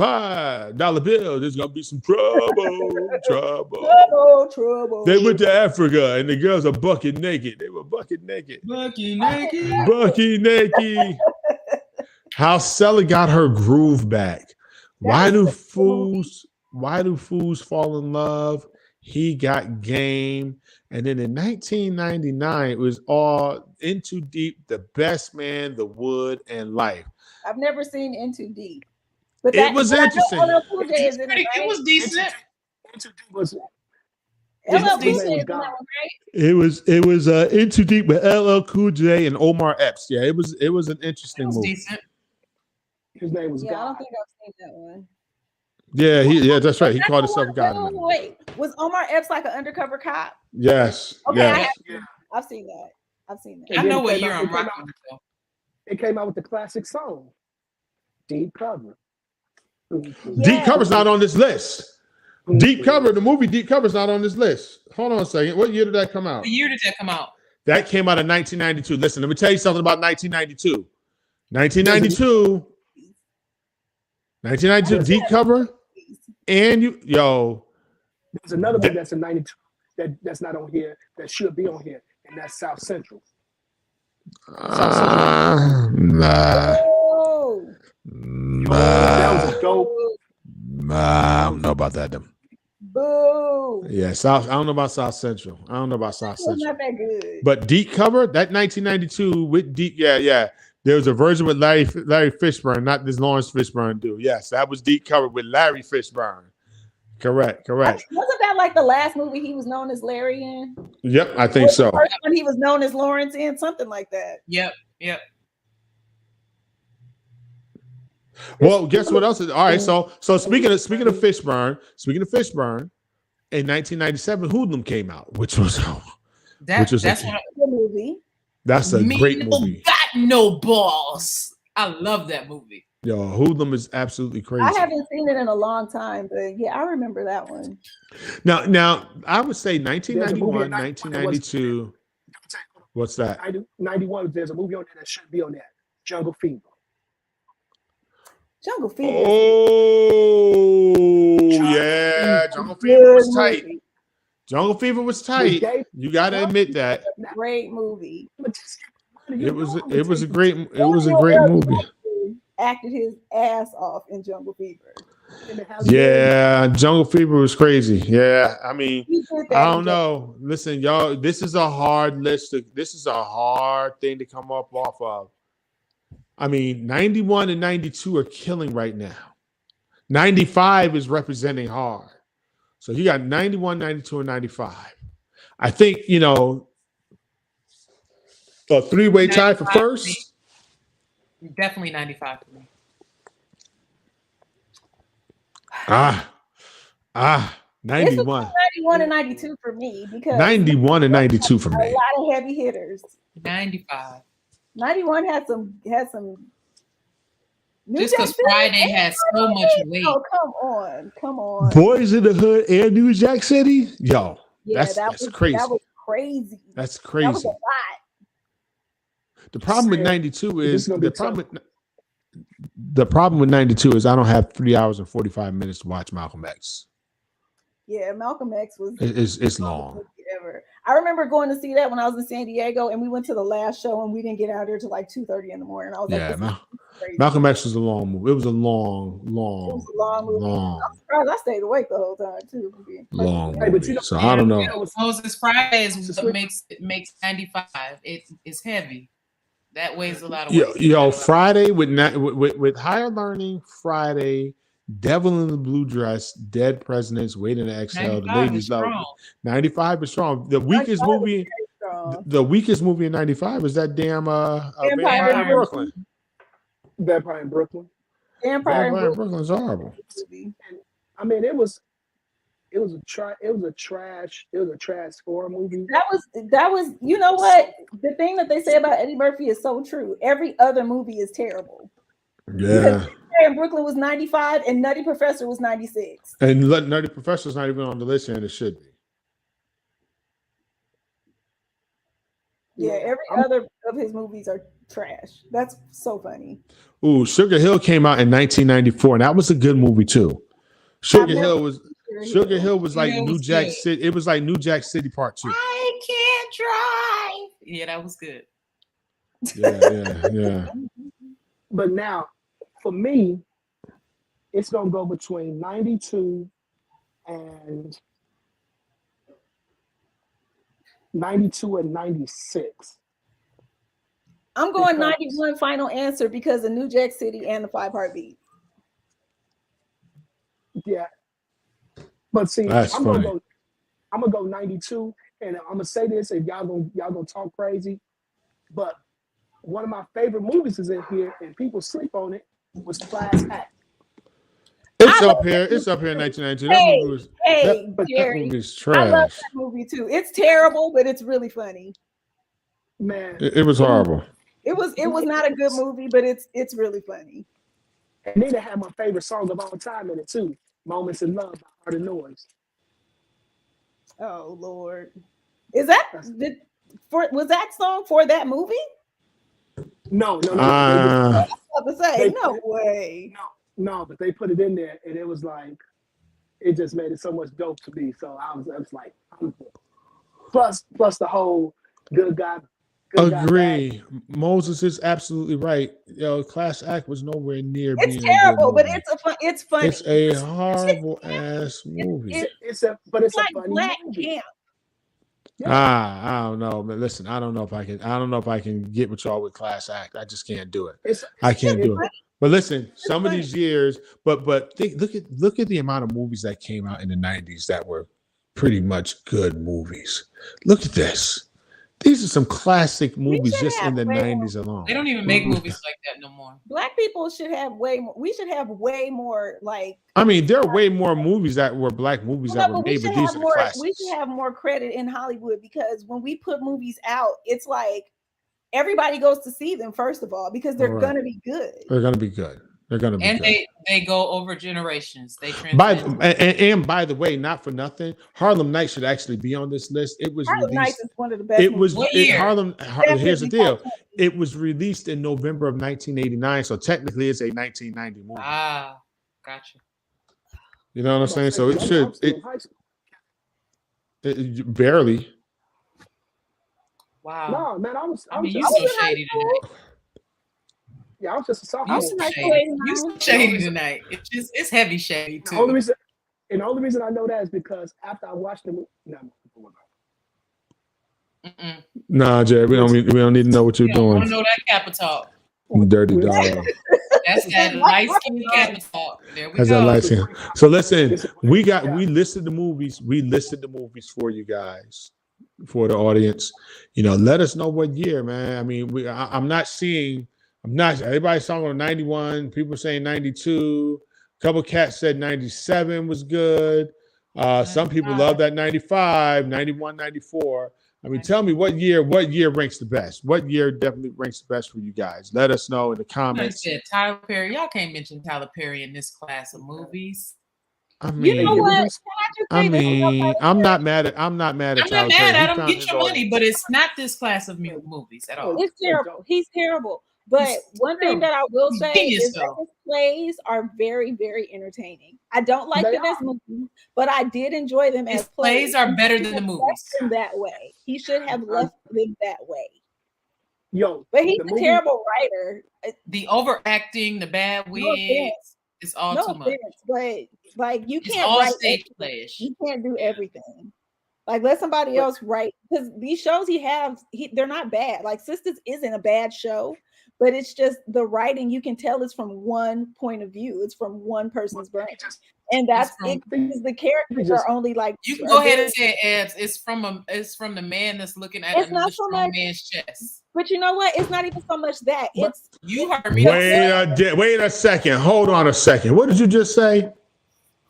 hi, dollar bill, there's gonna be some trouble. Trouble. They went to Africa and the girls are bucket naked. They were bucket naked. Bucky naked. Bucky naked. How Sella got her groove back. Why do fools fall in love? He Got Game. And then in 1999, it was all In Too Deep, The Best Man, The Wood, and Life. I've never seen Into Deep. But It was interesting. LL Cool J is in it, It right? was decent. Was LL Cool J His is name in was that God. one, right? It was In Too Deep with LL Cool J and Omar Epps. Yeah, it was an It interesting was movie. decent. His name was Yeah, I God. don't think I've seen that one. Yeah, that's right. He That's called the himself one- God. in that. Wait, was Omar Epps like an undercover cop? Yes. Okay, Yes. I've seen that. I've seen that. I know what It came year out- I'm it came rocking with though. It came out with the classic song, Deep Cover. Deep Cover's not on this list. Deep Cover, the movie Deep Cover's not on this list. Hold on a second. What year did that come out? What year did that come out? That came out in 1992. Listen, let me tell you something about 1992. 1992, Deep Cover, and There's another movie that's in 92 that's not on here that should be on here, and that's South Central. nah. Oh, That was a dope. I don't know about that. boo. Yeah, South. I don't know about South Central. I don't know about South It's Central. not that good. But Deep Cover, that 1992 with Deep, yeah. There was a version with Larry Fishburne, not this Lawrence Fishburne dude. Yes, that was Deep Cover with Larry Fishburne. Correct. Wasn't that like the last movie he was known as Larry in? Yep, I think so. The first one he was known as Lawrence in, something like that. Yep. Well, guess what else is all right? So speaking of Fishburne, in 1997, Hoodlum came out, which was That's The movie. that's a Me great no movie. got no balls. I love that movie. Yo, Hoodlum is absolutely crazy. I haven't seen it in a long time, but yeah, I remember that one. Now I would say There's a movie 1991, in 91 that was- 1992. What's that? 91, there's a movie on there that should be on that. Jungle Fever. Jungle Fever. Oh yeah, Jungle Fever was tight. Movie. Jungle Fever was tight. Gay- You got to admit that Great movie. it was a great movie. Acted his ass off in Jungle Fever. Yeah, Jungle Fever was crazy. Yeah, I mean, He did that I in don't know. Listen, y'all, this is a hard list. This is a hard thing to come up off of. I mean, 91 and 92 are killing right now. 95 is representing hard. So you got 91, 92, and 95. I think, a three-way tie for 95 first. Definitely 95 for me. 91. 91 and 92 for me because 91 and 92 for a me. lot of heavy hitters. 95. 91 had some New Just Jack because City. Friday has so much weight. Oh, come on. Boys in the Hood and New Jack City. Yo, Yeah, that's crazy. That was crazy. That's That was crazy. a lot. The problem with 92 is This is gonna be the problem. the problem with 92 is I don't have 3 hours and 45 minutes to watch Malcolm X. Yeah, Malcolm X was It's long. Ever. I remember going to see that when I was in San Diego, and we went to the last show, and we didn't get out there till like 2:30 in the morning. I was like, Malcolm X was a long movie. It was a long movie. I'm surprised I stayed awake the whole time too. Long Hey, but you know, so I don't know. Moses Friday is what makes 95. It's heavy. That weighs a lot of weight. Yo, Friday with Higher Learning, Friday, Devil in the Blue Dress, Dead Presidents, Waiting to Exhale, The Ladies Love. 95 is strong. The weakest movie in 95 is that damn Vampire in Brooklyn. Vampire in Brooklyn. Vampire in Brooklyn's horrible. I mean, it was a trash horror movie. That was you know what? The thing that they say about Eddie Murphy is so true. Every other movie is terrible. Yeah. In Brooklyn was 95 and Nutty Professor was 96. And Nutty Professor's not even on the list, and it should be. Yeah, every other of his movies are trash. That's so funny. Ooh, Sugar Hill came out in 1994, and that was a good movie too. Sugar Hill was like New Jack City. It was like New Jack City Part 2. I can't drive. Yeah, that was good. Yeah. But now, for me, it's gonna go between 92 and 96. I'm going 91 final answer because of New Jack City and the 5 Heartbeat. Yeah. But see, That's I'm funny. gonna go 92, and I'm gonna say this, and y'all gonna talk crazy, but one of my favorite movies is in here, and people sleep on it, was Class Act. It's up here. It's up here in 1992. That movie was trash. I love that movie too. It's terrible, but it's really funny. Man, it was horrible. It was not a good movie, but it's really funny. And then they had my favorite song of all time in it too, "Moments in Love" by Art of Noise. Oh Lord, was that song for that movie? No. I was about to say no way. No, but they put it in there, and it was like, it just made it so much dope to me. So I was like, plus the whole good guy. Agree. Moses is absolutely right. Class Act was nowhere near. It's terrible, but it's funny. It's a horrible ass movie. It's a funny Black movie. Camp. I don't know, but listen, I don't know if I can get with y'all with Class Act. I just can't do it. I can't do it. But listen, some of these years, but look at the amount of movies that came out in the 90s that were pretty much good movies. Look at this. These are some classic movies just in the 90s alone. They don't even make movies like that no more. Black people should have way more. We should have way more like. I mean, there are way more movies that were black movies that were made, but these are the classics. We should have more credit in Hollywood because when we put movies out, it's like everybody goes to see them first of all because they're gonna be good. They're gonna be good. They're gonna be good. They go over generations. They by the way, not for nothing, Harlem Nights should actually be on this list. It was Harlem released. Nights is one of the best. Here's the deal. It was released in November of 1989, so technically it's a 1990 movie. Ah, gotcha. You know what I'm saying? So it should. It barely. Wow. No, man, I was you so shady tonight. Yeah, I was just a sophomore. You so shady tonight. It's heavy shady too. The only reason I know that is because after I watched the movie. Nah, Jay, we don't need to know what you're doing. I don't know that Kappa talk. Dirty dog. That's that light skin Kappa talk. There we That's go. that light skin. So listen, we listed the movies. We listed the movies for you guys, for the audience. Let us know what year, man. I mean, I'm not. Everybody's talking about 91. People saying 92. A couple cats said 97 was good. Some people love that 95, 91, 94. I mean, tell me what year ranks the best? What year definitely ranks the best for you guys? Let us know in the comments. Said Tyler Perry. Y'all can't mention Tyler Perry in this class of movies. I mean, you know what? I'm not mad at. I'm not mad at. I'm not mad at him. Get your money, but it's not this class of movies at all. It's terrible. He's terrible. But He's one thing that I will say genius, is that his plays are very, very entertaining. I don't like They them as movies, but I did enjoy them His as plays are better He than the should have movies. left them that way. He should have left them that way. Yo, But he's the a movie, terrible writer. The overacting, the bad No wigs, offense. it's all No too much. offense, but like you It's can't all write stage everything. plays. You can't do everything. Like let somebody else write, because these shows they're not bad. Like Sisters isn't a bad show, but it's just the writing, you can tell it's from one point of view. It's from one person's brain. And that's it, because the characters are only like You can go ahead and say it, Ebs. It's from the man that's looking at It's not another so strong much- man's chest. But you know what? It's not even so much that. It's You heard me. Wait a second. Hold on a second. What did you just say?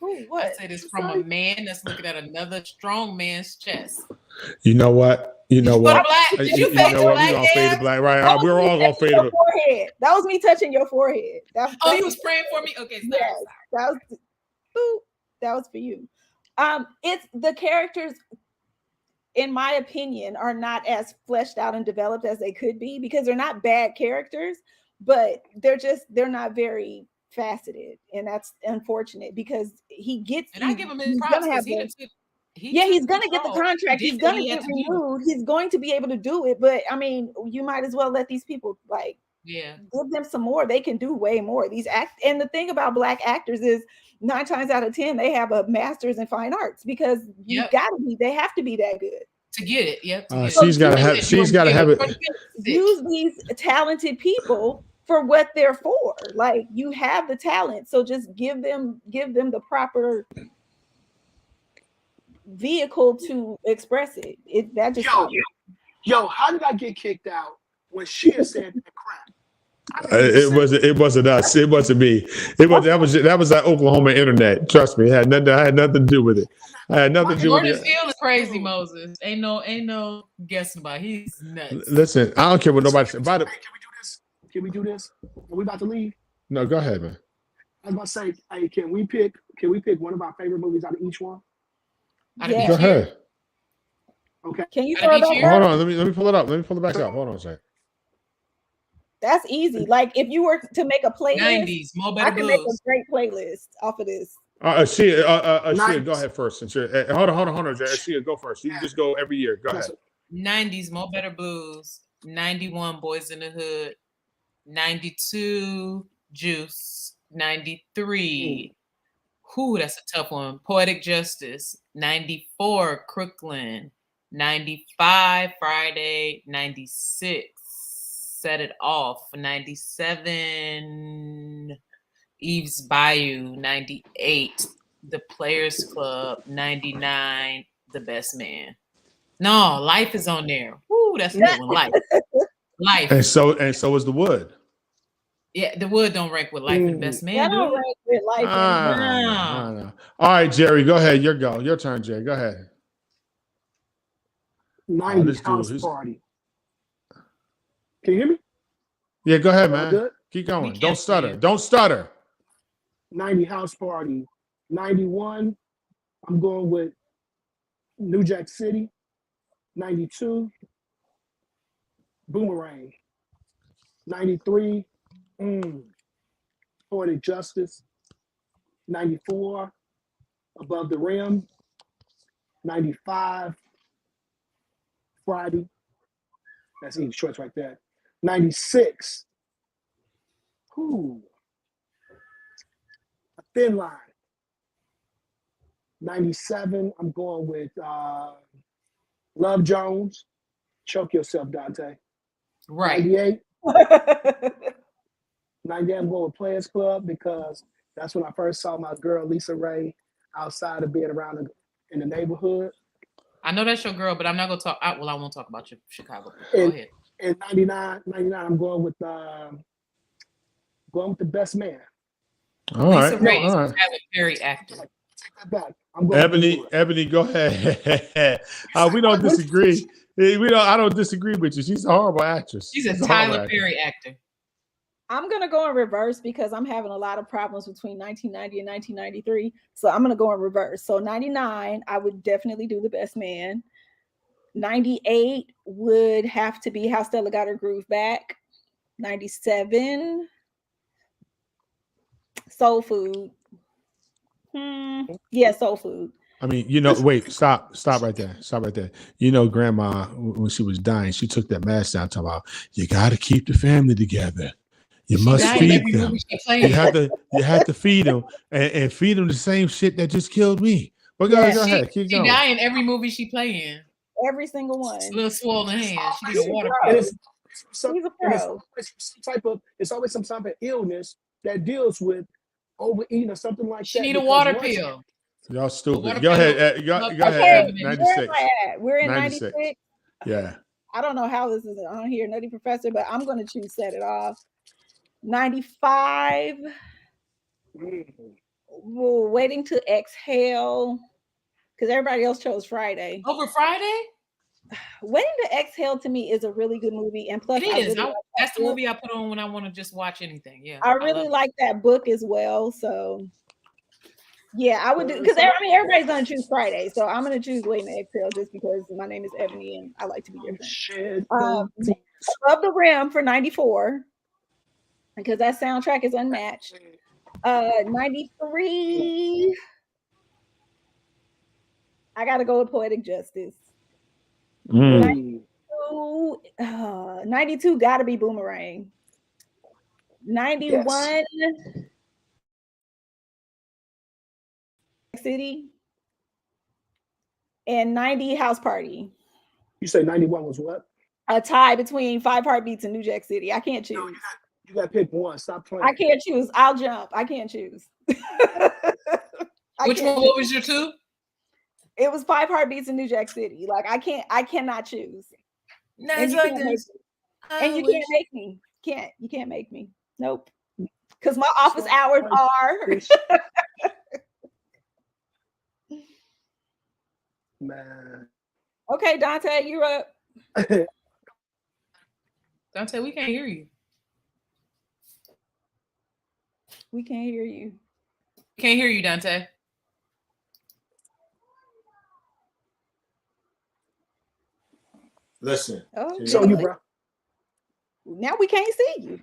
I what? said it's from a man that's looking at another strong man's chest. You know what? You know what? Did you You fade know to what? black? We're gonna fade to Ebs? black, right? We're all gonna fade to Your black. forehead. That was me touching your forehead. Oh, he was praying for me. Okay, sorry. Yes, that was boop, that was for you. It's the characters, in my opinion, are not as fleshed out and developed as they could be, because they're not bad characters, but they're not very faceted, and that's unfortunate because he gets. And I give him his he's props gonna have because the- he's he's gonna get the contract. He's gonna get renewed. renewed. He's going to be able to do it. But I mean, you might as well let these people Yeah. give them some more. They can do way more. And the thing about Black actors is 9 times out of 10 they have a master's in fine arts, because they have to be that good to get it. Yep. She's got to have it. Use these talented people for what they're for. Like, you have the talent, so just give them the proper vehicle to express it. Yo, how did I get kicked out when Shia said that crap? It wasn't us. It wasn't me. That was that Oklahoma internet. Trust me, it had nothing to do with it. I had nothing to do with Jordan it. Field is crazy, Moses. Ain't no guessing about it. He's nuts. Listen, I don't care what nobody said about it. Can we do this? Are we about to leave? No, go ahead, man. I was about to say, hey, can we pick one of our favorite movies out of each one? Yeah. Go ahead. Okay. Can you throw that? Hold on. Let me pull it up. Let me pull it back up. Hold on a second. That's easy. Like, if you were to make a playlist, 90s, Mo Better I can make a Blues. great playlist off of this. Shia, go ahead first. Hold on. Shia, go first. You can just go every year. Go ahead. 90s, Mo Better Blues. 91, Boys in the Hood. 92, Juice. 93. That's a tough one. Poetic Justice. 94, Crooklyn. 95, Friday. 96, Set It Off. 97, Eve's Bayou. 98, The Players Club. 99, The Best Man. No, Life is on there. Woo, that's a good one. Life. And so is The Wood. Yeah, The Wood don't rank with Life and Best Man. That don't rank with Life and No. All right, Jerry, go ahead. Your go. Your turn, Jerry. Go ahead. 90s House Party. Can you hear me? Yeah, go ahead, man. Good? Keep going. We Don't can't stutter. see it. Don't stutter. 90 House Party. 91, I'm going with New Jack City. 92, Boomerang. 93, Poetic Justice. 94, Above the Rim. 95, Friday. That's easy choice right there. 96, A Thin Line. 97, I'm going with Love Jones. Choke Yourself, Dante. Right. 98, 98, I'm going with Players Club because that's when I first saw my girl Lisa Ray outside of being around in the neighborhood. I know that's your girl, but I'm not gonna talk. I won't talk about your Chicago. Go ahead. And 99, I'm going with The Best Man. All right. Lisa Ray is All a right. Tyler Perry actor. Take that back. I'm going Ebony, go ahead. We don't disagree. I don't disagree with you. She's a horrible actress. She's a horrible Tyler actress. Perry actor. I'm going to go in reverse because I'm having a lot of problems between 1990 and 1993. So I'm going to go in reverse. So 99, I would definitely do The Best Man. 98 would have to be How Stella Got Her Groove Back. 97. Soul Food. Yeah, Soul Food. I mean, wait, stop right there. Stop right there. Grandma, when she was dying, she took that mask down, talking about, you got to keep the family together. You must feed them. You have to feed them and feed them the same shit that just killed me. But go ahead, keep going. She die in every movie she play in. Every single one. Little swollen hands. She get a water He's a pro. It's always some type of illness that deals with overeating or something like she that. She need a water pill. Y'all stupid. Go ahead. Go ahead. 96. We're in 96. Yeah. I don't know how this is on here, Nutty Professor, but I'm going to choose Set It Off. 95. We're Waiting to Exhale, because everybody else chose Friday. Over Friday? Waiting to Exhale to me is a really good movie, and plus, it is. That's the movie I put on when I want to just watch anything. Yeah, I really like that book as well. So, yeah, I would do, because everybody's gonna choose Friday, so I'm gonna choose Waiting to Exhale just because my name is Ebony and I like to be different. Above the Rim for 94, because that soundtrack is unmatched. 93. I gotta go with Poetic Justice. 92 gotta be Boomerang. 91 City, and 90 House Party. You say 91 was what? A tie between 5 Heartbeats and New Jack City. I can't choose. No, you got to pick one. Stop playing. I can't choose. I'll jump. I can't choose. Which one? What was your two? It was 5 Heartbeats in New Jack City. Like I cannot choose. No, and you can't make me. You can't make me. Nope. Because my office hours are. Man. Okay, Dante, you're up. Dante, we can't hear you. We can't hear you. Can't hear you, Dante. Listen. Oh, so you, bro. Now we can't see you.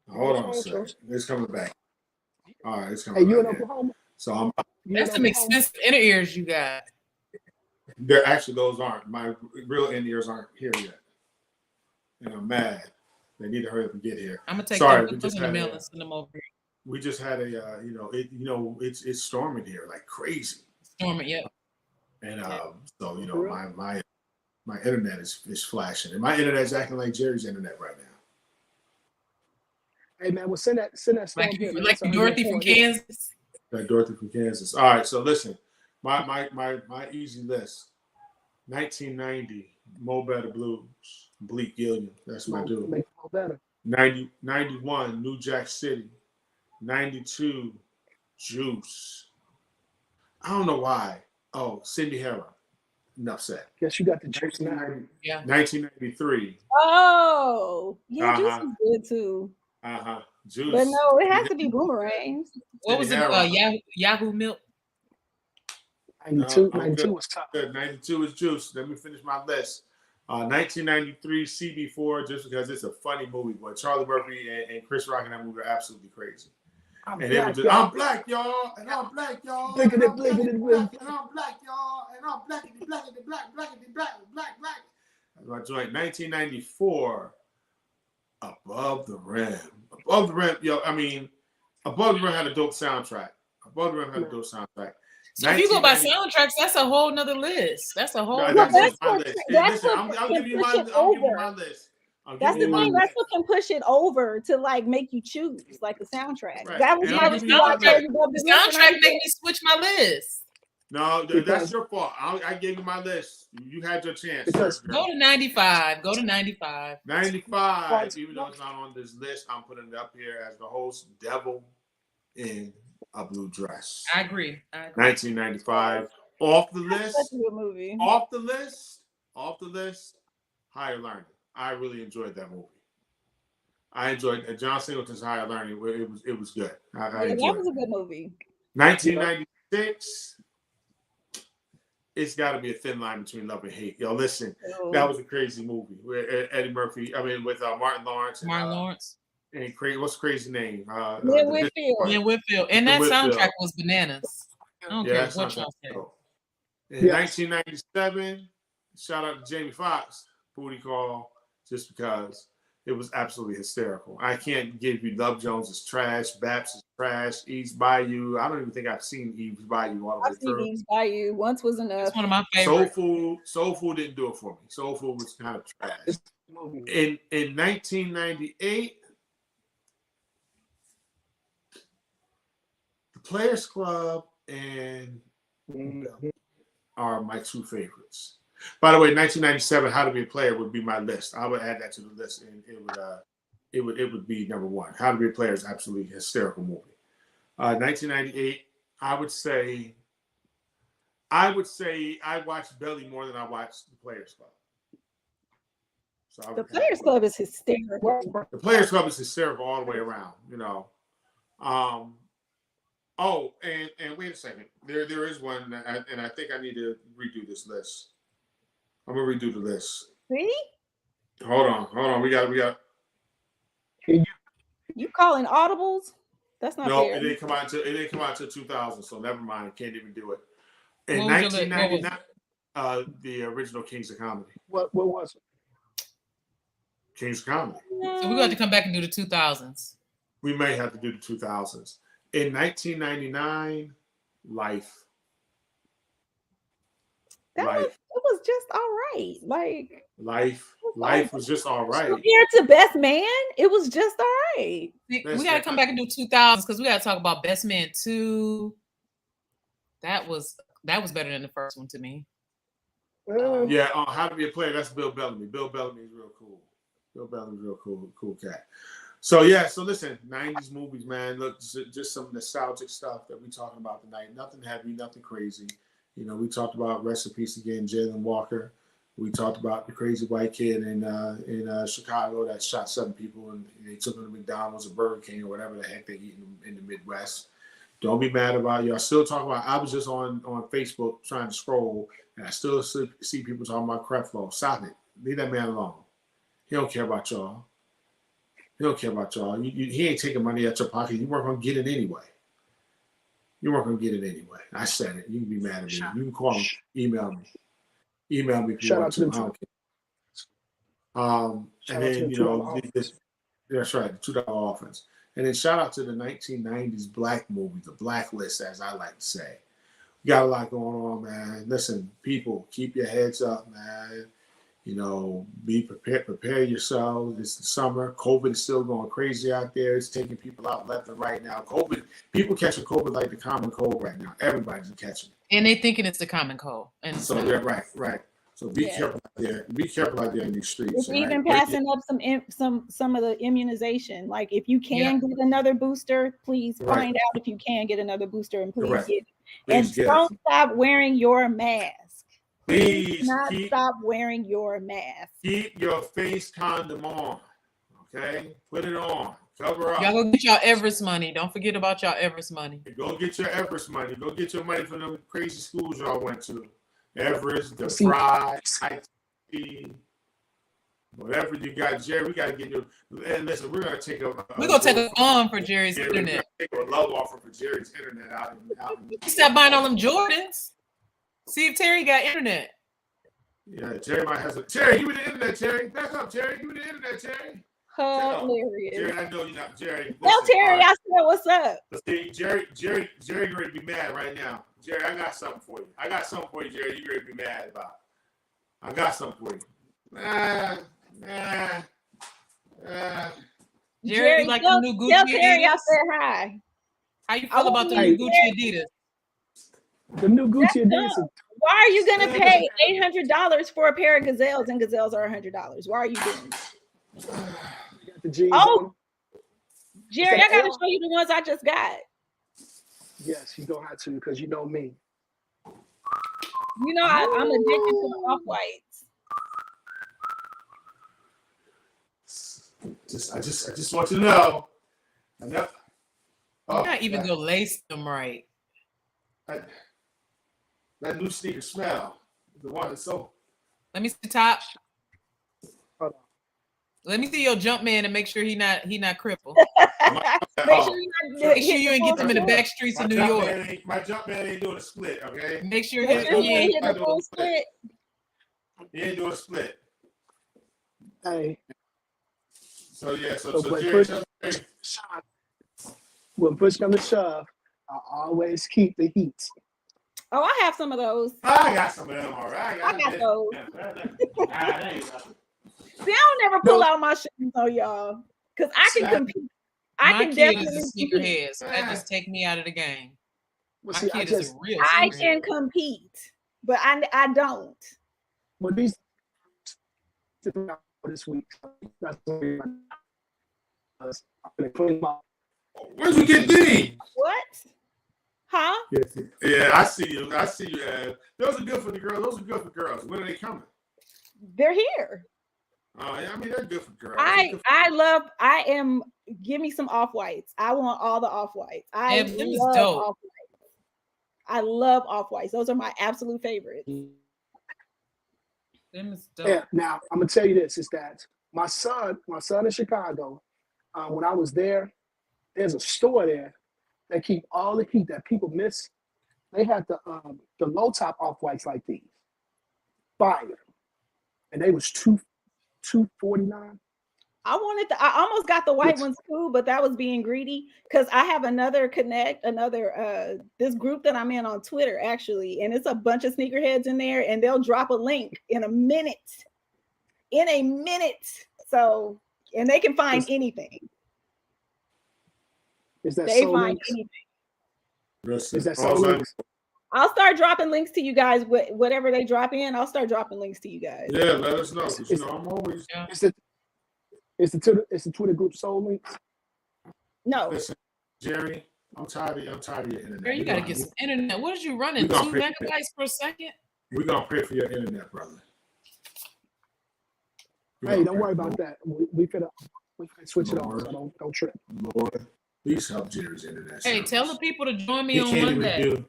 Hold on a second. It's coming back. All right, it's coming back. Hey, you in Oklahoma? So that's some expensive inner ears you got. They're actually, those aren't. My real inner ears aren't here yet. And I'm mad. They need to hurry up and get here. I'm gonna take them in the mail and send them over here. We just had a it's storming here like crazy. Storming, yeah. And so my internet is flashing, and my internet's acting like Jerry's internet right now. Hey man, well send that storm here. Like Dorothy from Kansas. Like Dorothy from Kansas. All right, so listen, my easy list: 1990, Mo Better Blues, Bleak Gilliam. That's my dude. 91, New Jack City. 92, Juice. I don't know why. Oh, Cindy Harrow. Enough said. Guess you got the Juice now. Yeah. 1993. Oh, yeah, Juice is good too. Juice. But no, it has to be Boomerang. What was it? Yahoo Milk. 92 was tough. Good. 92 is Juice. Let me finish my list. 1993, CB4, just because it's a funny movie. But Charlie Murphy and Chris Rock in that movie are absolutely crazy. I'm black, y'all, and I'm black, y'all. Blinkity, and I'm black, y'all, and I'm black. That's my joint. 1994, Above the Rim. Above the Rim, Above the Rim had a dope soundtrack. So if you go by soundtracks, that's a whole nother list. That's a whole. That's my list. Listen, I'll give you my list. That's the thing. That's what can push it over to like make you choose like the soundtrack. Right. That was the soundtrack make me switch my list. No, that's your fault. I gave you my list. You had your chance. Go to 95. Go to 95. 95. Even though it's not on this list, I'm putting it up here as the host. Devil in a Blue Dress. I agree. 1995. Off the list. That's a good movie. Off the list. Higher Learning. I really enjoyed that movie. I enjoyed John Singleton's Higher Learning. It was good. That was a good movie. 1996. it's got to be a thin line between love and hate. Yo, listen, Oh. that was a crazy movie where Eddie Murphy. I mean, with Martin Lawrence. Martin Lawrence. And what's the crazy name? Lynn Whitfield. Lynn Whitfield. And that soundtrack was bananas. I don't care what y'all say. In 1997, shout out to Jamie Foxx, Booty Call, just because it was absolutely hysterical. I can't give you Love Jones is trash, Baps is trash, Eve's Bayou. I don't even think I've seen Eve's Bayou all the way through. I've seen Eve's Bayou. Once was enough. It's one of my favorites. Soul Food didn't do it for me. Soul Food was kind of trash. In 1998, The Players Club and are my two favorites. By the way, 1997, How to Be a Player would be my list. I would add that to the list, and it would be number one. How to Be a Player is absolutely hysterical movie. 1998, I would say I watched Belly more than I watched The Players Club. So The Players Club is hysterical. The Players Club is hysterical all the way around, you know. Oh, and wait a second. There is one, and I think I need to redo this list. I'm gonna redo the list. See? Hold on. We got. You calling audibles? That's not No, fair. it didn't come out until 2000, so never mind. Can't even do it. In What was your 1999, the original Kings of Comedy. What was it? Kings of Comedy. So we're going to come back and do the 2000s. We may have to do the 2000s. In 1999, Life. It was just all right. Like Life was just all right. compared to Best Man, it was just all right. We got to come back and do 2000s because we got to talk about Best Man 2. That was better than the first one to me. Yeah, How to Be a Player. That's Bill Bellamy. Bill Bellamy is real cool. Bill Bellamy's real cool cat. So listen, 90s movies, man. Look, just some nostalgic stuff that we're talking about tonight. Nothing heavy, nothing crazy. You know, we talked about rest in peace again, Jalen Walker. We talked about the crazy white kid in Chicago that shot 7 people and they took him to McDonald's or Burger King or whatever the heck they eat in the Midwest. Don't be mad about it. Y'all still talking about. I was just on Facebook trying to scroll and I still see people talking about Creflo. Stop it. Leave that man alone. He don't care about y'all. He don't care about y'all. He ain't taking money out your pocket. You weren't going to get it anyway. I said it. You can be mad at me. You can call me, email me. Email me if you want to. I don't care. And then, you know, that's right, the $2 offense. And then shout out to the 1990s black movie, The Blacklist, as I like to say. We got a lot going on, man. Listen, people, keep your heads up, man. You know, be prepared. Prepare yourselves. It's the summer. COVID is still going crazy out there. It's taking people out left and right now. People catching COVID like the common cold right now. Everybody's catching it. And they thinking it's the common cold. And so yeah, right. So be careful out there. Be careful out there in these streets. We're even passing up some of the immunization. Like if you can get another booster, please find out if you can get another booster and please get it. And don't stop wearing your mask. Please stop wearing your mask. Keep your face condom on. Okay? Put it on. Cover up. Y'all go get y'all Everest money. Don't forget about y'all Everest money. Go get your Everest money. Go get your money from them crazy schools y'all went to. Everest, the Fry, IT, whatever you got, Jerry. We gotta get you. And listen, we're gonna take a. We're gonna take a phone for Jerry's internet. Take a love offer for Jerry's internet out. You stop buying all them Jordans. See if Terry got internet. Yeah, Jerry might have some. Terry, you with the internet, Terry? Back up, Terry. You with the internet, Terry? Hilarious. Jerry, I know you're not Jerry. Tell Terry I said what's up. See, Jerry ready to be mad right now. Jerry, I got something for you. Jerry. You ready to be mad about? I got something for you. Jerry, you like the new Gucci tell Terry Adidas? I said hi. How you feel about the new Gucci Adidas? The new Gucci Adidas. Why are you gonna pay $800 for a pair of Gazelles and Gazelles are $100? Why are you doing that? Oh, Jerry, I gotta show you the ones I just got. Yes, you don't have to because you know me. You know I'm addicted to the off-whites. I just want you to know. You're not even gonna lace them right. That new sneaker smell. The one that's so. Let me see the top. Hold on. Let me see your jump man and make sure he not crippled. Make sure you Make sure you ain't get them in the back streets of New York. My jump man ain't doing a split, okay? Make sure Make sure he ain't. hit the full split. He ain't doing a split. Hey, So yeah, so so when Jerry, push comes to shove, I always keep the heat. Oh, I have some of those. I got some of them already. I got those. Those. See, I don't never pull out my shoes on y'all because I can compete. I My can kid definitely is a compete. sneakerhead, so that just take me out of the game. Well, My see, kid is a real I sneakerhead. can compete, but I don't. well, these this week. That's I'm gonna clean my. Where'd you get these? What? Huh? Yeah, I see you. I see you. Those are good for the girls. Those are good for girls. When are they coming? They're here. Yeah, I mean they're good for girls. Give me some off-whites. I want all the off-whites. Yeah, them is love dope. off-whites. I love off-whites. Those are my absolute favorites. Them is dope. Yeah. Now I'm gonna tell you this: is that my son in Chicago. When I was there, there's a store there that keep all the heat that people miss. They had the low top off-whites like these, fire, and they was $249. I almost got the white ones too, but that was being greedy because I have this group that I'm in on Twitter actually, and it's a bunch of sneakerheads in there, and they'll drop a link in a minute. So, and they can find anything. Is that They Soul find Links? anything. Is that Soul Links? I'll start dropping links to you guys. Whatever they drop in, I'll start dropping links to you guys. Yeah, let us know. 'Cause, I'm always. It's the Twitter group Soul Links. No. Listen, Jerry, I'm tired of your internet. Girl, you gotta get some internet. What is you running? 2 megabytes per second? We're gonna pray for your internet, brother. Hey, don't worry about that. We could switch it off. So don't trip. Lord, please help Jerry's internet. Hey, service. tell the people to join me He on can't even Monday.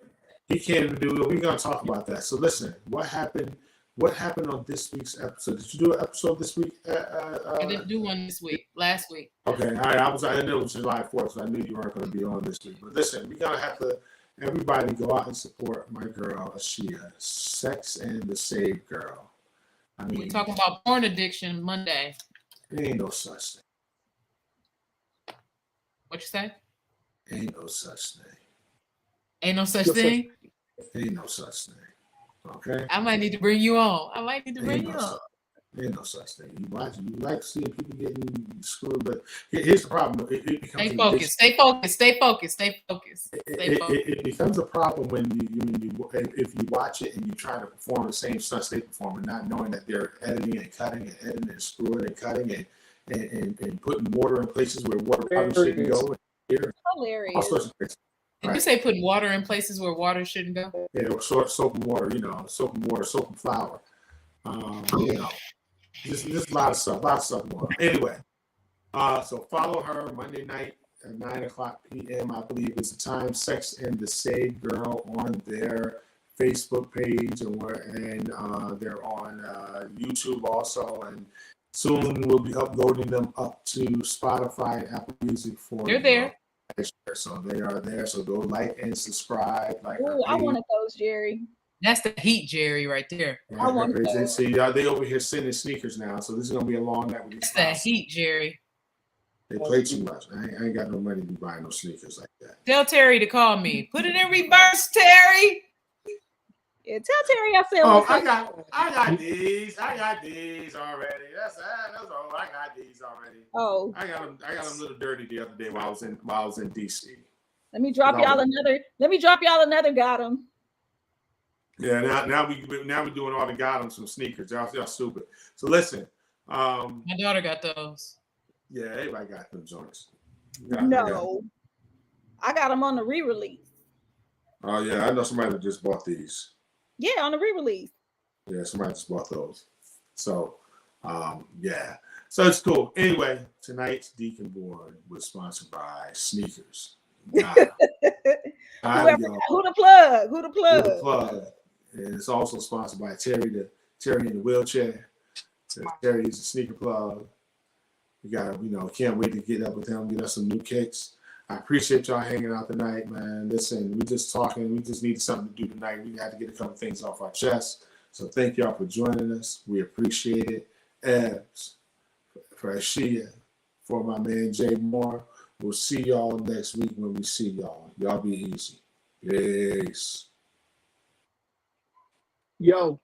He can't even do it. We're gonna talk about that. So listen, what happened? What happened on this week's episode? Did you do an episode this week? I didn't do one this week. Last week. Okay, all right. I knew it was July 4th, so I knew you weren't going to be on this week. But listen, we're gonna have to everybody go out and support my girl Ashia, Sex and the Saved Girl. I mean, We're talking about porn addiction Monday. there ain't no such thing. What you say? Ain't no such thing. Ain't no such thing. Ain't no such thing. Okay. I might need to bring you on. Ain't no such thing. You like seeing people getting screwed, but here's the problem. It becomes Stay focused. Stay focused. Stay focused. Stay focused. Stay focused. It becomes a problem when if you watch it and you try to perform the same stunts they perform, and not knowing that they're editing and cutting and editing and screwing and cutting and putting water in places where water probably shouldn't go. Hilarious. All sorts of things. Did you say putting water in places where water shouldn't go? Yeah, soap and water, soap and water, soap and flour. Just a lot of stuff going on. Anyway, so follow her Monday night at 9:00 p.m. I believe is the time. Sex and the Saved Girl on their Facebook page, and they're on YouTube also, and soon we'll be uploading them up to Spotify and Apple Music for. They're there. So they are there. So go like and subscribe. Oh, I wanted those, Jerry. That's the heat, Jerry, right there. I want those. See, they over here sending sneakers now. So this is gonna be a long night with these. That's that heat, Jerry. They play too much. I ain't got no money to be buying no sneakers like that. Tell Terry to call me. Put it in reverse, Terry. Yeah, tell Terry I said. Oh, I got these. I got these already. That's all. I got these already. Oh, I got them a little dirty the other day while I was in DC. let me drop y'all another got 'em. Yeah, now we're doing all the got them some sneakers. Y'all stupid. So listen. My daughter got those. Yeah, everybody got them joints. No, I got them on the re-release. Oh yeah, I know somebody that just bought these. Yeah, on the re-release. Yeah, somebody just bought those. So, yeah. So it's cool. Anyway, tonight's Deacon Board was sponsored by Sneakers. Who the plug? Who the plug? And it's also sponsored by Terry in the wheelchair. Terry is a sneaker plug. We got, can't wait to get up with him, get us some new kicks. I appreciate y'all hanging out tonight, man. Listen, we just talking. We just needed something to do tonight. We had to get a couple things off our chest. So thank y'all for joining us. We appreciate it. Ebbs, for Ashia, for my man Jay Moore. We'll see y'all next week when we see y'all. Y'all be easy. Peace. Yo.